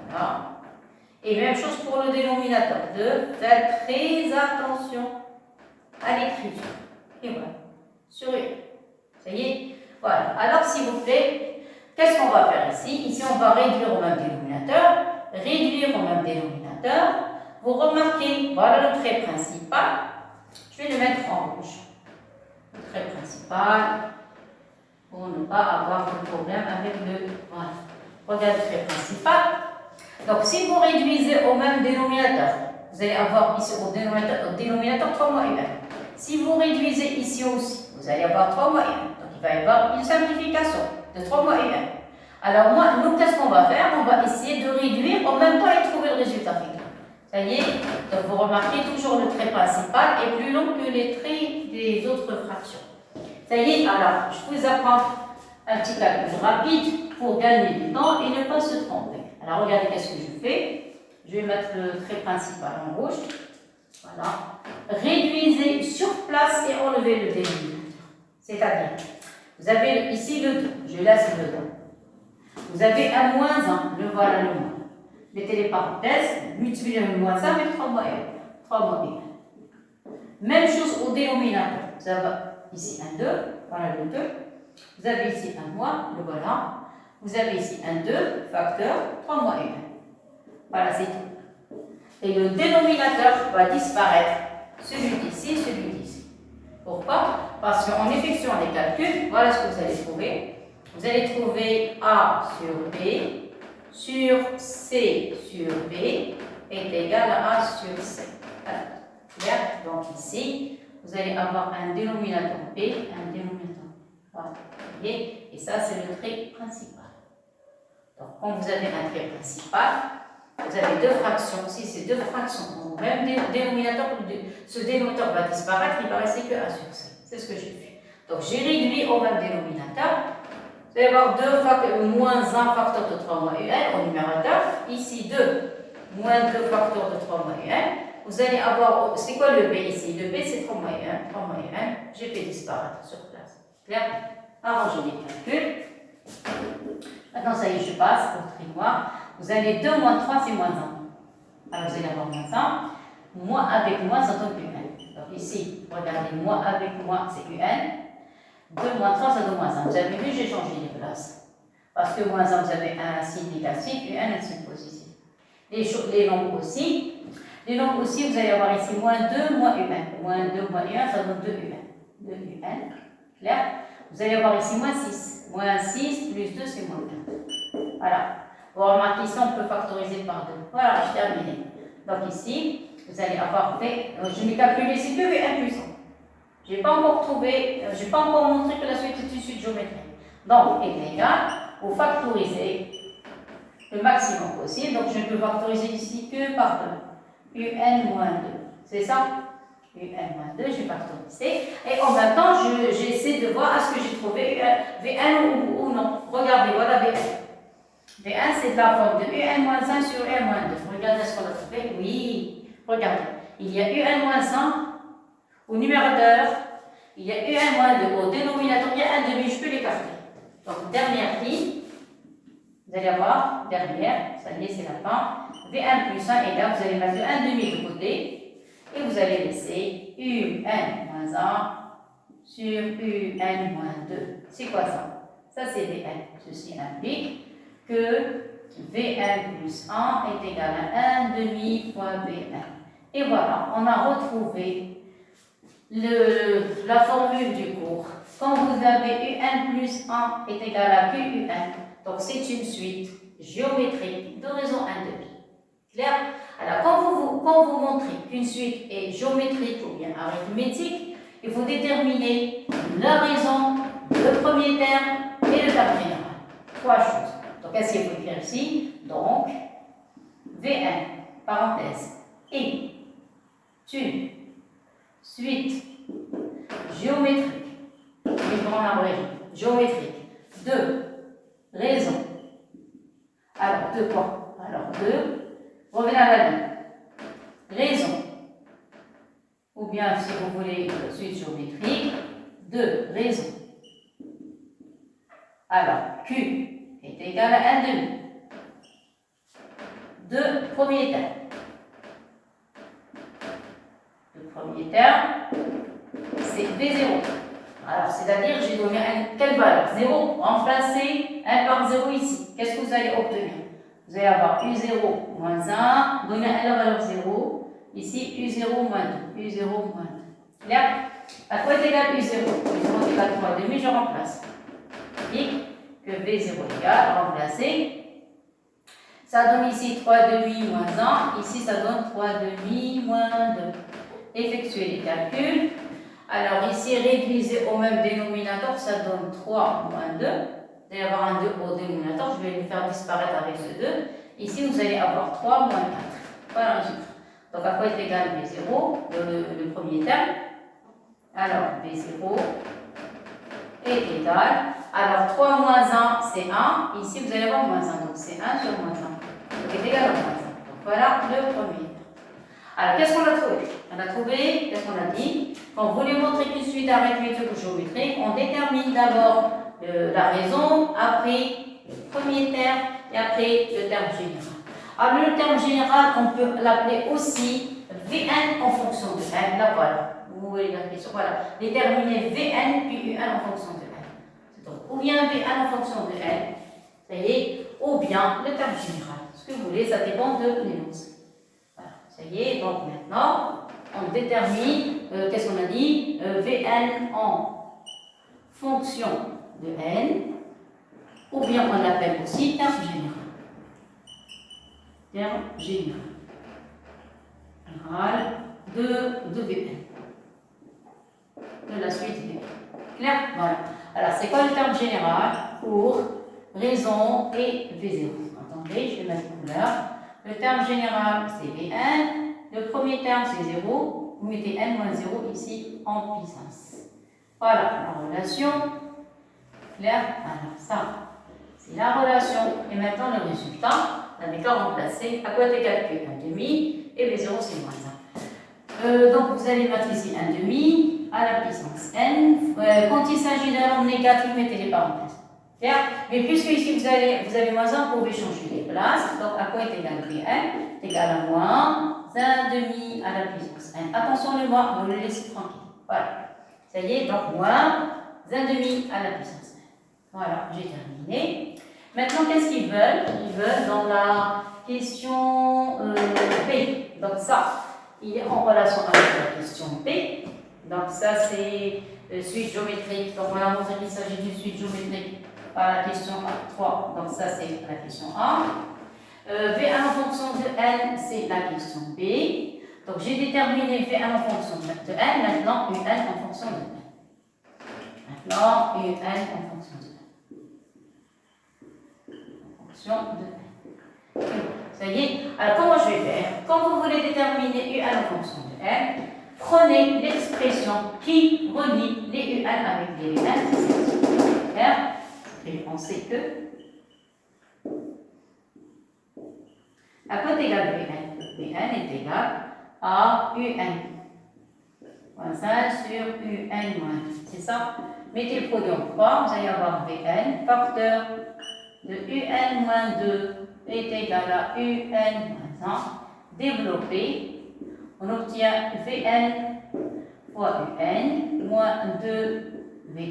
Voilà. Et même chose pour le dénominateur. 2. Faites très attention à l'écriture. Et voilà. Sur U. Ça y est? Voilà. Alors, s'il vous plaît, qu'est-ce qu'on va faire ici? Ici, on va réduire au même dénominateur. Réduire au même dénominateur. Vous remarquez, voilà le trait principal. Je vais le mettre en rouge. Le trait principal. Pour ne pas avoir de problème avec le... Voilà. Regardez le trait principal. Donc, si vous réduisez au même dénominateur, vous allez avoir ici au dénominateur 3 moins 1. Si vous réduisez ici aussi, vous allez avoir 3 moins 1. Donc, il va y avoir une simplification de 3 moins 1. Alors, nous, qu'est-ce qu'on va faire? On va essayer de réduire en même temps et trouver le résultat final. Ça y est? Donc, vous remarquez toujours le trait principal est plus long que les traits des autres fractions. Ça y est, alors, je vous apprends un petit calcul rapide pour gagner du temps et ne pas se tromper. Alors, regardez qu'est-ce que je fais. Je vais mettre le trait principal en rouge. Voilà. Réduisez sur place et enlevez le dénominateur. C'est-à-dire, vous avez ici le 2. Je laisse le 2. Vous avez un moins 1. Le voilà le moins. Mettez les parenthèses. Multipliez le moins 1 avec 3 moins 1. 3 moins 1. Même chose au dénominateur. Vous avez ici un 2, voilà le 2. Vous avez ici un moins, le voilà. Vous avez ici un 2, facteur 3 moins 1. Voilà, c'est tout. Et le dénominateur va disparaître, celui-ci. Pourquoi? Parce qu'en effectuant les calculs, voilà ce que vous allez trouver. Vous allez trouver A sur B sur C sur B est égal à A sur C. Voilà. Clair? Donc ici, vous allez avoir un dénominateur B, un dénominateur B. Voilà. Et ça, c'est le trait principal. Donc, quand vous avez un trait principal, vous avez deux fractions. Si ces deux fractions ont le même dénominateur, ce dénominateur va disparaître, il va rester que A sur C. C'est ce que j'ai fait. Donc, j'ai réduit au même dénominateur. Vous allez avoir moins 1 facteur de 3 moins UN au numérateur. Ici, 2 moins 2 facteurs de 3 moins UN. Vous allez avoir, c'est quoi le B ici? Le B, c'est 3 moins UN. 3 moins UN. J'ai fait disparaître sur place. Clair? Arrangez les calculs. Maintenant, ça y est, je passe au trait noir. Vous avez 2 moins 3, c'est moins 1. Alors, vous allez avoir moins 1. Moins avec moins, ça donne UN. Donc, ici, regardez, moins avec moins, c'est UN. 2 moins 3, ça donne moins 1. Vous avez vu, j'ai changé les places. Parce que moins 1, vous avez un signe négatif et un signe positif. Les nombres aussi. Les nombres aussi, vous allez avoir ici moins 2, moins UN. Moins 2, moins UN, ça donne 2 UN. 2 UN. Clair? Vous allez avoir ici moins 6. Moins 6 plus 2, c'est moins 1. Voilà. Vous remarquez ici, on peut factoriser par 2. Voilà, j'ai terminé. Donc ici, vous allez avoir fait. Je n'ai calculé ici que V1 plus 1. Je n'ai pas encore trouvé, je n'ai pas encore montré que la suite est une suite géométrique. Donc, est égal, vous factorisez le maximum possible. Donc, je ne peux factoriser ici que par 2. UN moins 2. C'est ça? UN moins 2, je vais factoriser. Et en même temps, j'essaie de voir est-ce que j'ai trouvé V1 ou non. Regardez, voilà V1. V1, c'est la forme de UN moins 1 sur UN moins 2. Regardez ce qu'on a trouvé. Oui, regardez. Il y a UN moins 1 au numérateur. Il y a UN moins 2 au dénominateur. Il y a un demi, je peux l'écarter. Donc, dernière ligne. Vous allez avoir, derrière, ça y est, c'est la fin. V1 plus 1 égale, vous allez mettre un demi de côté. Et vous allez laisser UN moins 1 sur UN moins 2. C'est quoi ça? Ça, c'est VN. Ceci implique que V1 plus 1 est égal à 1 demi fois V1. Et voilà, on a retrouvé la formule du cours. Quand vous avez UN plus 1 est égal à QUN, donc c'est une suite géométrique de raison 1 demi. Clair? Alors, quand vous montrez qu'une suite est géométrique ou bien arithmétique, il faut déterminer la raison, le premier terme et le terme général. 3 choses. Donc, qu'est-ce qu'il faut écrire ici? Donc, V1, parenthèse, est une suite géométrique, une grande abrégée, géométrique, de raison. Alors, de quoi? Alors, revenez à la ligne. Raison, ou bien si vous voulez une suite géométrique, de raison. Alors, Q est égal à 1 demi. De premier terme. Le premier terme, c'est V0. Alors, c'est-à-dire, j'ai donné quelle valeur? 0. Remplacez 1 par 0 ici. Qu'est-ce que vous allez obtenir? Vous allez avoir U0 moins 1, donner la valeur 0. Ici, U0 moins 2. U0 moins 2. Clair? À quoi est égal U0? U0 est égal à 3 demi, je remplace. Et que V0 égale, remplacer. Ça donne ici 3 demi moins 1. Ici, ça donne 3 demi moins 2. Effectuez les calculs. Alors ici, réduisez au même dénominateur, ça donne 3 moins 2. Vous allez avoir un 2 au dénominateur, je vais le faire disparaître avec ce 2. Ici, vous allez avoir 3 moins 4. Voilà le résultat. Donc, à quoi est égal V0, le premier terme? Alors, V0 est égal. Alors, 3 moins 1, c'est 1. Ici, vous allez avoir moins 1. Donc, c'est 1 sur moins 1. Donc, est égal à moins 1. Donc, voilà le premier terme. Alors, qu'est-ce qu'on a trouvé? On a trouvé, qu'est-ce qu'on a dit? Quand vous voulez montrer qu'une suite arithmétique ou géométrique, on détermine d'abord la raison, après le premier terme et après le terme général. Alors, le terme général, on peut l'appeler aussi Vn en fonction de n. Là, voilà. Vous voyez la question. Voilà. Déterminer Vn puis Un en fonction de n. Donc, ou bien Vn en fonction de n, ça y est, ou bien le terme général. Ce que vous voulez, ça dépend de l'énoncé. Voilà. Ça y est, donc maintenant, on détermine qu'est-ce qu'on a dit? Vn en fonction de n, ou bien on l'appelle aussi terme général. Terme général de Vn. De la suite Vn. Clair? Voilà. Alors, c'est quoi le terme général? Pour raison et V0. Attendez, je vais mettre une couleur. Le terme général, c'est Vn. Le premier terme, c'est 0. Vous mettez n moins 0 ici en puissance. Voilà la relation. Clair? Alors, ça, c'est la relation. Et maintenant, le résultat, on n'a qu'à remplacer. À quoi est égal que 1,5 et V0, c'est moins 1. Donc, vous allez mettre ici 1,5 à la puissance n. Quand il s'agit d'un nombre négatif, mettez les parenthèses. Clair? Mais puisque ici vous avez moins 1, vous pouvez changer les places. Donc, à quoi est égal Vn? C'est égal à moins 1,5 à la puissance n. Attention, le moins, vous le laissez tranquille. Voilà. Ça y est, donc moins 1,5 à la puissance n. Voilà, j'ai terminé. Maintenant, qu'est-ce qu'ils veulent? Ils veulent dans la question P. Donc, ça, il est en relation avec la question P. Donc, ça, c'est suite géométrique. Donc, on a montré qu'il s'agit d'une suite géométrique par la question 3. Donc, ça, c'est la question A. V1 en fonction de n, c'est la question B. Donc, j'ai déterminé V1 en fonction de n. Maintenant, Un en fonction de n. Maintenant, Un en fonction de n. En fonction de n. Ça y est. Alors, comment je vais faire? Quand vous voulez déterminer Un en fonction de n, prenez l'expression qui relie les UN avec les UN. C'est clair? Et on sait que à quoi est égal Vn? Vn est égal à UN. Moins 1 sur UN moins 2. C'est ça? Mettez le produit en croix, vous allez avoir Vn, facteur de UN moins 2 est égal à UN moins 1. Développé, on obtient Vn fois UN moins 2 Vn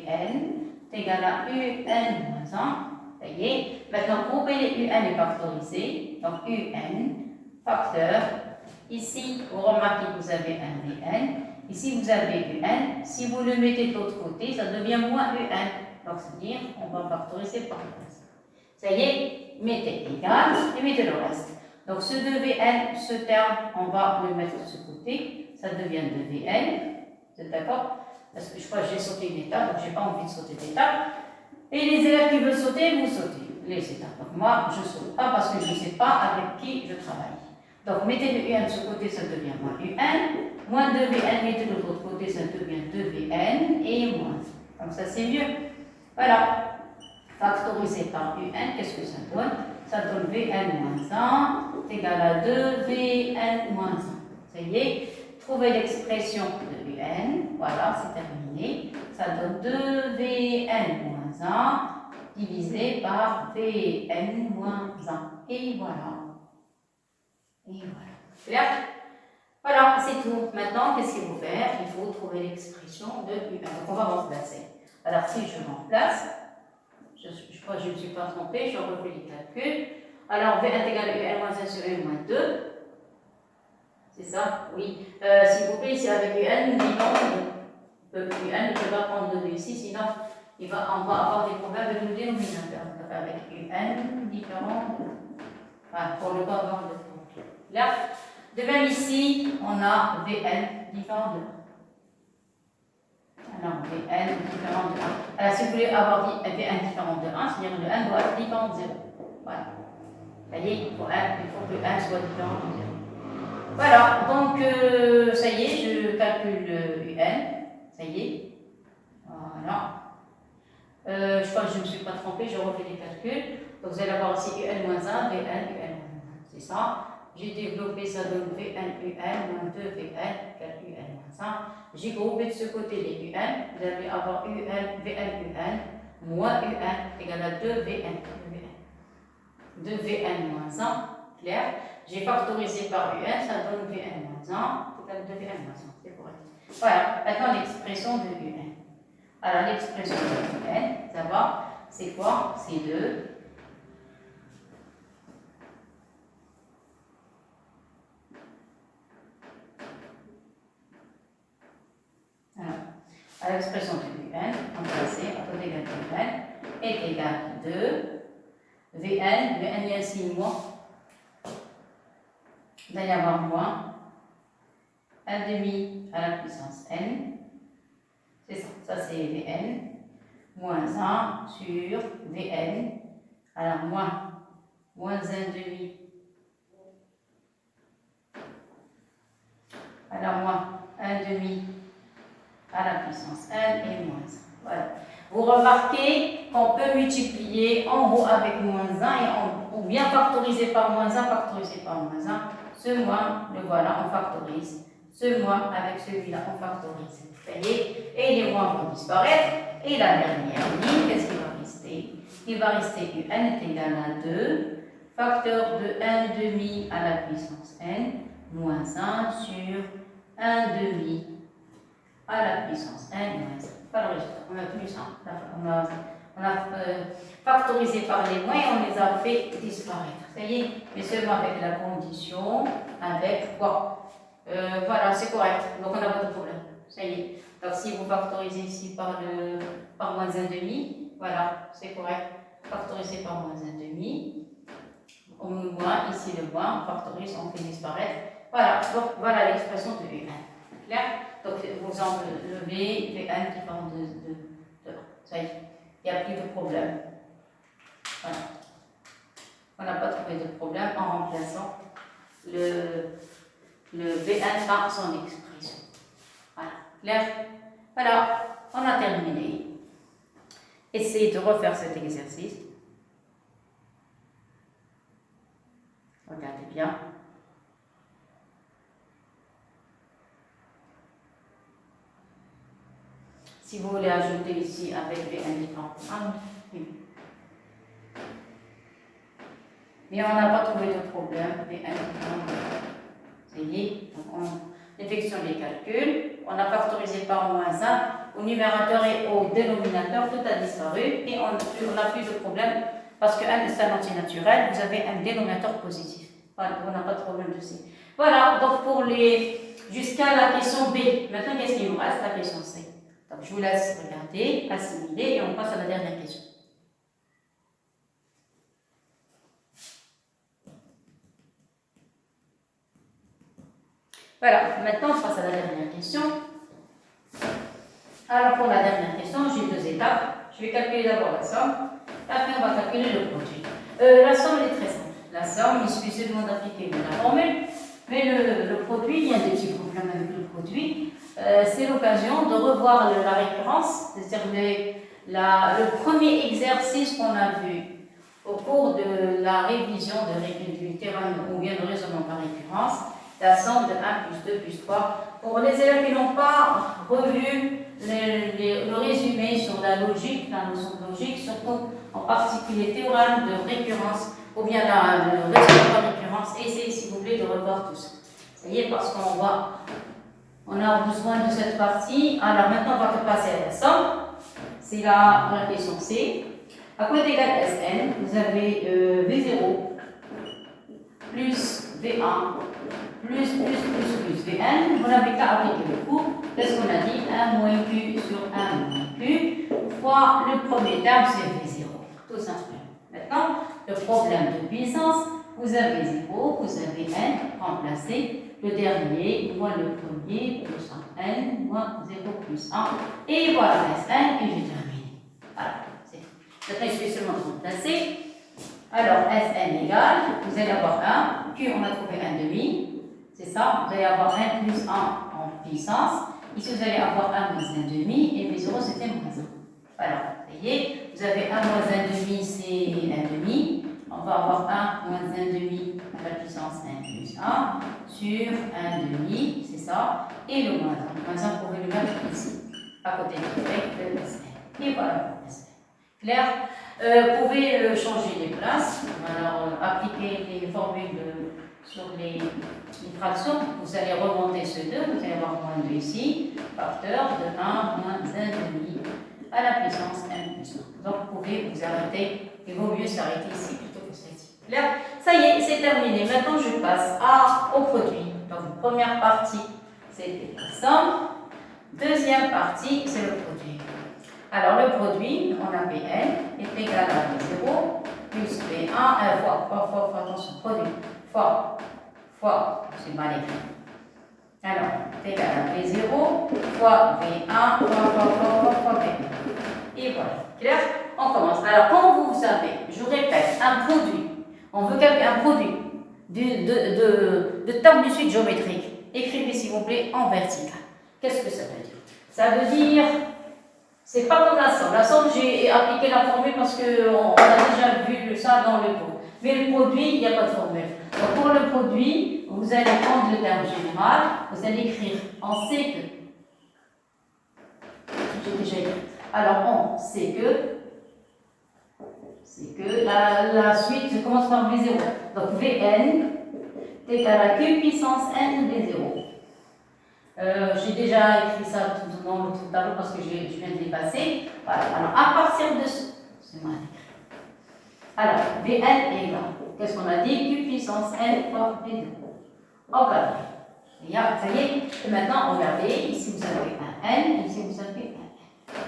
est égal à UN moins 1. Ça y est. Maintenant, groupez les UN et factoriser. Donc, UN, facteur. Ici, vous remarquez que vous avez un Vn. Ici, vous avez UN. Si vous le mettez de l'autre côté, ça devient moins UN. Donc, c'est-à-dire, on va factoriser par le reste. Ça y est, mettez égal et mettez le reste. Donc, ce 2Vn, ce terme, on va le mettre de ce côté. Ça devient 2Vn. Vous êtes d'accord? Parce que je crois que j'ai sauté une étape, donc je n'ai pas envie de sauter d'étape. Et les élèves qui veulent sauter, vous sautez les étapes. Donc moi, je ne saute pas parce que je ne sais pas avec qui je travaille. Donc mettez le UN de ce côté, ça devient moins UN. Moins 2Vn, mettez de l'autre côté, ça devient 2Vn et moins. Comme ça, c'est mieux. Voilà. Factorisé par UN, qu'est-ce que ça donne? Ça donne Vn moins 1 égal à 2Vn moins 1. Ça y est. Trouvez l'expression de UN. Voilà, c'est terminé. Ça donne 2Vn moins 1 divisé par Vn moins 1. Et voilà. Et voilà. Clair? Voilà, c'est tout. Maintenant, qu'est-ce qu'il faut faire? Il faut trouver l'expression de UN. Donc, on va remplacer. Alors, si je remplace, je crois que je ne me suis pas trompée, je refais les calculs. Alors, V1 égale UN moins 1 sur UN moins 2. C'est ça? Oui. S'il vous plaît, ici avec UN, nous disons UN ne peut pas prendre 2 ici, sinon on va avoir des problèmes avec le dénominateur. Avec UN différent voilà, pour ne pas avoir de problème. Là, de même ici, on a Vn différent de 1. Alors, Vn différent de 1. Alors, si vous voulez avoir Vn différent de 1, c'est-à-dire le 1 doit être différent de 0. Voilà. Ça y est, il faut que le 1 soit différent de 0. Voilà, donc ça y est, je calcule UN. Ça y est. Voilà. Je crois que je ne me suis pas trompée, je refais les calculs. Donc vous allez avoir ici UN-1, Vn, UN-. C'est ça. J'ai développé, ça donne Vn-UN moins 2 Vn égale UN-1. J'ai groupé de ce côté les UN. Vous allez avoir Vn-UN moins UN égale à 2 Vn. 2 Vn moins 1. Clair? J'ai factorisé par UN, ça donne Vn-1 égale 2 Vn-1. C'est correct. Voilà, maintenant l'expression de UN. Alors l'expression de UN, ça va, c'est quoi? C'est 2. à l'expression de Vn, remplacer à côté égal de Vn, est égal de Vn, il y a ici moins, il va y avoir moins 1 demi à la puissance n, c'est ça, ça c'est Vn, moins 1 sur Vn, alors moins 1 demi, alors moins 1 demi à la puissance n et moins 1. Voilà. Vous remarquez qu'on peut multiplier en haut avec moins 1 et ou bien factoriser par moins 1, factoriser par moins 1. Ce moins, le voilà, on factorise. Ce moins avec celui-là, on factorise. Vous voyez? Et les moins vont disparaître. Et la dernière ligne, qu'est-ce qui va rester? Il va rester un est égal à 2, facteur de 1 demi à la puissance n, moins 1 sur 1 demi à la puissance n moins 1. Voilà, on a plus 1. On a factorisé par les moins et on les a fait disparaître. Ça y est, mais seulement avec la condition, avec quoi? Voilà, c'est correct. Donc on n'a pas de problème. Ça y est. Donc si vous factorisez ici par moins 1 demi, voilà, c'est correct. Factoriser par moins 1 demi. Au moins, ici le moins, on factorise, on fait disparaître. Voilà, donc voilà l'expression de U1. Clair? Donc vous enlevez Vn différent de 1. Ça y est, il n'y a plus de problème. Voilà. On n'a pas trouvé de problème en remplaçant le Vn par son expression. Voilà. Clair? Voilà, on a terminé. Essayez de refaire cet exercice. Regardez bien. Si vous voulez ajouter ici avec Vn différent, oui. Mais on n'a pas trouvé de problème. Vn différent. Ça y est, donc on effectue les calculs. On a factorisé par moins 1. Au numérateur et au dénominateur, tout a disparu. Et on n'a plus de problème parce que 1 est un antinaturel. Vous avez un dénominateur positif. Voilà, on n'a pas de problème dessus. Voilà, donc pour jusqu'à la question B. Maintenant, qu'est-ce qu'il nous reste? La question C. Donc, je vous laisse regarder, assimiler et on passe à la dernière question. Voilà, maintenant on passe à la dernière question. Alors, pour la dernière question, j'ai 2 étapes. Je vais calculer d'abord la somme, après on va calculer le produit. La somme est très simple. La somme, il suffit seulement d'appliquer la formule, mais le produit, il y a des petits problèmes avec le produit. C'est l'occasion de revoir la récurrence, c'est-à-dire le premier exercice qu'on a vu au cours de la révision du théorème ou bien de raisonnement par récurrence, la somme de 1 plus 2 plus 3. Pour les élèves qui n'ont pas revu le résumé sur la logique, la notion de logique, surtout en particulier théorème de récurrence ou bien le raisonnement par récurrence, essayez s'il vous plaît de revoir tout ça. Ça y est, parce qu'on a besoin de cette partie. Alors maintenant, on va passer à la somme. C'est la question C. À quoi est égal Sn? Vous avez V0 plus V1 plus Vn. Vous n'avez qu'à appliquer le cours. Qu'est-ce qu'on a dit? 1 moins Q sur 1 moins Q fois le premier terme, c'est V0. Tout simplement. Maintenant, le problème de puissance, vous avez 0, vous avez n, remplacé. Le dernier, moins le premier, plus 1n, moins 0 plus 1. Et voilà, Sn, et j'ai terminé. Voilà, c'est tout. Maintenant, il suffit seulement de remplacer. Alors, Sn égale, vous allez avoir 1, Q, on a trouvé 1 demi, c'est ça, vous allez avoir 1 plus 1 en puissance. Ici, vous allez avoir 1 moins 1 demi, et V0, c'était moins 1. Voilà, vous voyez, vous avez 1 moins 1 demi, c'est 1 demi. On va avoir 1 moins 1 demi à la puissance 1 plus 1 sur 1 demi, c'est ça, et le moins 1. Le moins 1, vous pouvez le mettre ici, à côté de Sn. Et voilà pour Sn. Clair? Vous pouvez changer les places, alors appliquer les formules sur les fractions. Vous allez remonter ce 2, vous allez avoir moins 2 ici, facteur de 1 moins 1 demi à la puissance 1 plus 1. Donc vous pouvez vous arrêter, il vaut mieux s'arrêter ici plutôt que ici. Clair? Ça y est, c'est terminé. Maintenant je passe au produit. Donc première partie, c'était la somme. Deuxième partie, c'est le produit. Alors, le produit, on a Vn est égal à V0 plus V1, fois, attention, produit, fois, c'est mal écrit. Alors, c'est égal à V0 fois V1 fois V1. Et voilà. Clair? On commence. Alors, comme vous savez, je répète, un produit, on veut calculer un produit de table de suite géométrique. Écrivez s'il vous plaît en vertical. Qu'est-ce que ça veut dire? Ça veut dire, c'est pas comme la somme. La somme, j'ai appliqué la formule parce qu'on a déjà vu ça dans le cours. Mais le produit, il n'y a pas de formule. Donc pour le produit, vous allez prendre le terme général, vous allez écrire en sait que. J'ai déjà écrit. Alors on sait que. C'est que la suite, je commence par V0. Donc Vn est égal à Q puissance n V0. J'ai déjà écrit ça dans l'autre tableau parce que je viens de dépasser. Voilà. Alors, à partir de ce. C'est mal écrit. Alors, Vn est égal. Qu'est-ce qu'on a dit? Q puissance n fois V0. Regardez. Ça y est. Et maintenant, regardez. Ici, vous avez un n. Ici, vous avez un n.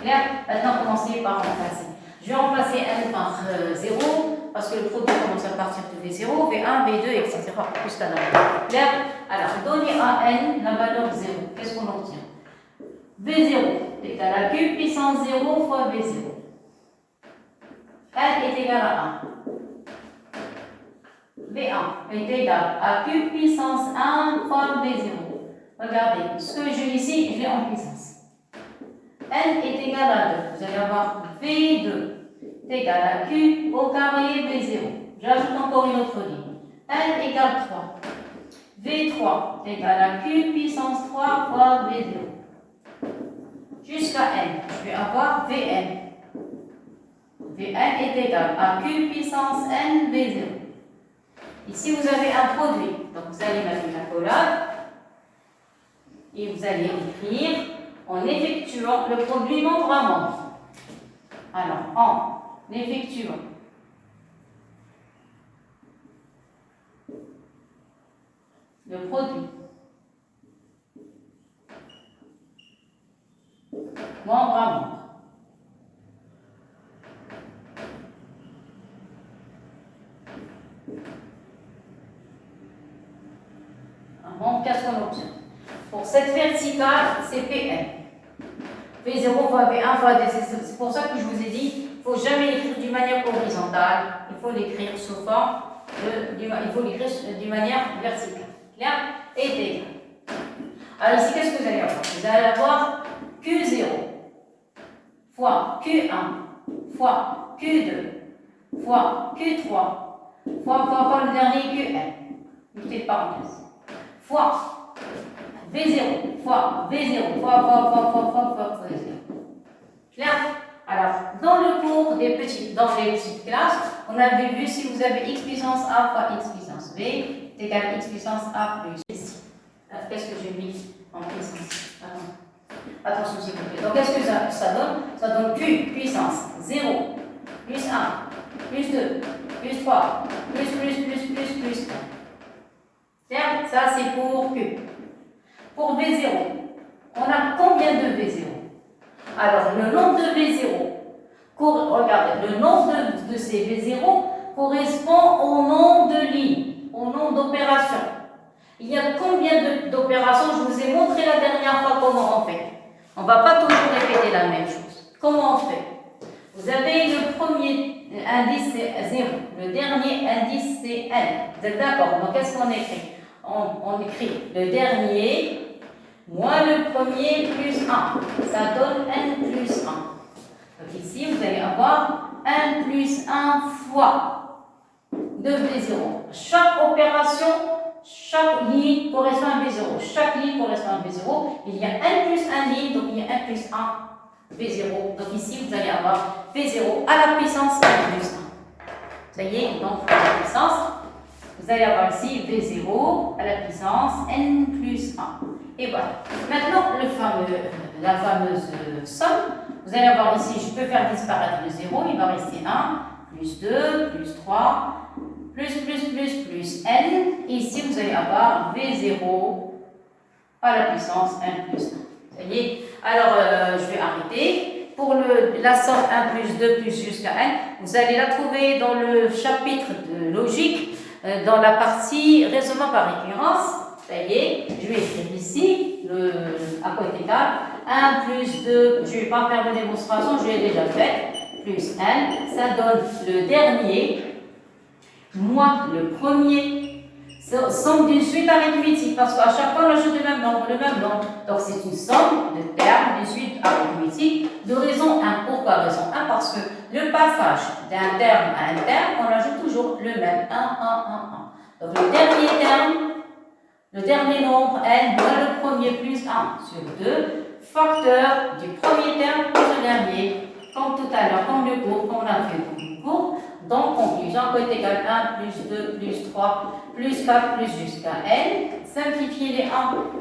Clair? Maintenant, commencez par remplacer. Je vais remplacer n par 0 parce que le produit commence à partir de V0, V1, V2, etc. Jusqu'à là. Clair? Alors, donner à n la valeur 0. Qu'est-ce qu'on obtient? V0 est égal à Q puissance 0 fois V0. n est égal à 1. V1 est égal à Q puissance 1 fois V0. Regardez, ce que j'ai ici, je l'ai en puissance. n est égal à 2. Vous allez avoir V2 est égal à Q au carré V0. J'ajoute encore une autre ligne. n égale 3. V3 est égal à Q puissance 3 fois V0. Jusqu'à n, je vais avoir Vn. Vn est égal à Q puissance n V0. Ici, vous avez un produit. Donc, vous allez mettre une accolade et vous allez écrire en effectuant le produit membre à membre. Alors, en effectuant le produit membre à membre. Qu'est-ce qu'on obtient? Pour cette verticale, c'est Pn. V0 fois V1 fois V. C'est pour ça que je vous ai dit, il ne faut jamais l'écrire d'une manière horizontale, il faut l'écrire sous forme il faut l'écrire d'une manière verticale. Clair? Et égal. Alors ici, qu'est-ce que vous allez avoir? Vous allez avoir Q0 fois Q1 fois Q2 fois Q3 fois le dernier Qn. Une petite parenthèse. Fois V0 fois V0 fois V0. Clair? Alors, dans le cours dans les petites classes, on avait vu si vous avez x puissance a fois x puissance b est égal à x puissance a plus ici. Qu'est-ce que j'ai mis en puissance? Attention s'il vous plaît. Donc, qu'est-ce que ça donne? Ça donne q puissance 0 plus 1 plus 2 plus 3 plus 1. Clair? Ça, c'est pour Q. Pour V0, on a combien de V0? Alors, le nombre de V0, regardez, le nombre de ces V0 correspond au nombre de lignes, au nombre d'opérations. Il y a combien d'opérations? Je vous ai montré la dernière fois comment on fait. On ne va pas toujours répéter la même chose. Comment on fait? Vous avez le premier indice, c'est 0. Le dernier indice, c'est n. Vous êtes d'accord? Donc, qu'est-ce qu'on écrit? On écrit le dernier moins le premier plus 1. Ça donne n plus 1. Donc ici, vous allez avoir n plus 1 fois 2V0. Chaque opération, chaque ligne correspond à V0. Chaque ligne correspond à V0. Il y a n plus 1 ligne, donc il y a n plus 1 V0. Donc ici, vous allez avoir V0 à la puissance n plus 1. Ça y est, donc à la puissance. Vous allez avoir ici V0 à la puissance n plus 1. Et voilà. Maintenant, la fameuse somme, vous allez avoir ici, je peux faire disparaître le 0, il va rester 1, plus 2, plus 3, plus n. Et ici, vous allez avoir V0 à la puissance n plus 1. Ça y est. Alors, je vais arrêter. Pour la somme 1 plus 2 plus jusqu'à n, vous allez la trouver dans le chapitre de logique, dans la partie raisonnement par récurrence. Ça y est, je vais écrire ici, à côté égal, 1 plus 2, je ne vais pas faire de démonstration, je l'ai déjà fait, plus n, ça donne le dernier, moins le premier, somme d'une suite arithmétique, parce qu'à chaque fois on ajoute le même nombre. Donc c'est une somme de termes d'une suite arithmétique de raison 1. Pourquoi raison 1? Parce que le passage d'un terme à un terme, on ajoute toujours le même 1, 1, 1, 1. Donc le dernier terme, le dernier nombre n moins le premier plus 1 sur 2, facteur du premier terme plus le dernier. Comme tout à l'heure, comme le cours, comme on a fait pour le cours. Donc, conclusion, est égal à 1 plus 2 plus 3 plus 4 plus jusqu'à n. Simplifier les 1,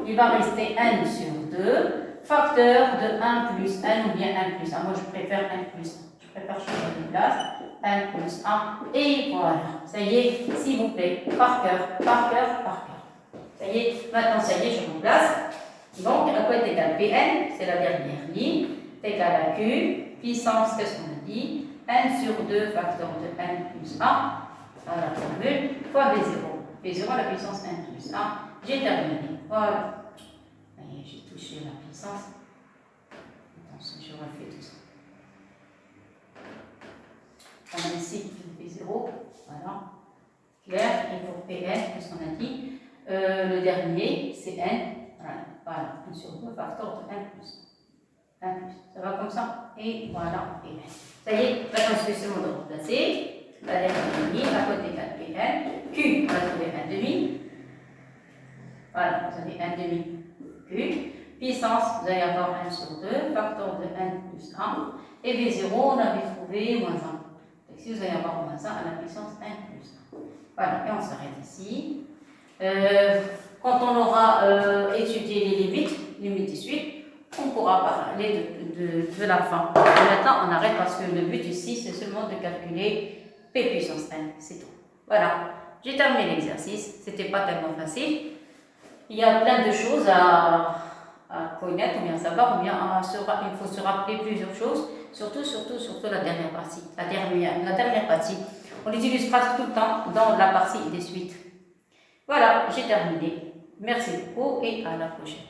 il va rester n sur 2. Facteur de 1 plus n ou bien 1 plus 1. Moi, je préfère 1 plus 1. Je préfère changer de place. 1 plus 1. Et voilà. Ça y est, s'il vous plaît, par cœur, par cœur, par cœur. Ça y est, maintenant, ça y est, je remplace. Donc, à quoi est égal Pn, c'est la dernière ligne, est égal à Q, puissance, qu'est-ce qu'on a dit? N sur 2 facteur de n plus 1, dans la formule, fois V0. V0 la puissance n plus 1. J'ai terminé. Voilà. J'ai touché la puissance. Attention, je refais tout ça. On a ici V0. Voilà. Clair. Et pour Pn, qu'est-ce qu'on a dit? Le dernier, c'est n. Voilà. 1 sur 2 facteur de n plus 1. Ça va comme ça. Et voilà. Pn. Ça y est, maintenant je vais seulement de remplacer. La dernière ligne, à côté égale Pn. Q, on va trouver 1 demi. Voilà, vous avez 1 demi Q. Puissance, vous allez avoir 1 sur 2, facteur de n plus 1. Et V0, on avait trouvé moins 1. Donc si vous allez avoir moins 1 à la puissance n plus 1. Voilà, et on s'arrête ici. Quand on aura étudié les limites de suite, on pourra parler de la fin. Maintenant, on arrête parce que le but ici, c'est seulement de calculer P puissance n. C'est tout. Voilà. J'ai terminé l'exercice. C'était pas tellement facile. Il y a plein de choses à connaître, ou bien savoir, ou bien il faut se rappeler plusieurs choses. Surtout la dernière partie. La dernière partie. On l'utilise presque tout le temps dans la partie des suites. Voilà, j'ai terminé. Merci beaucoup et à la prochaine.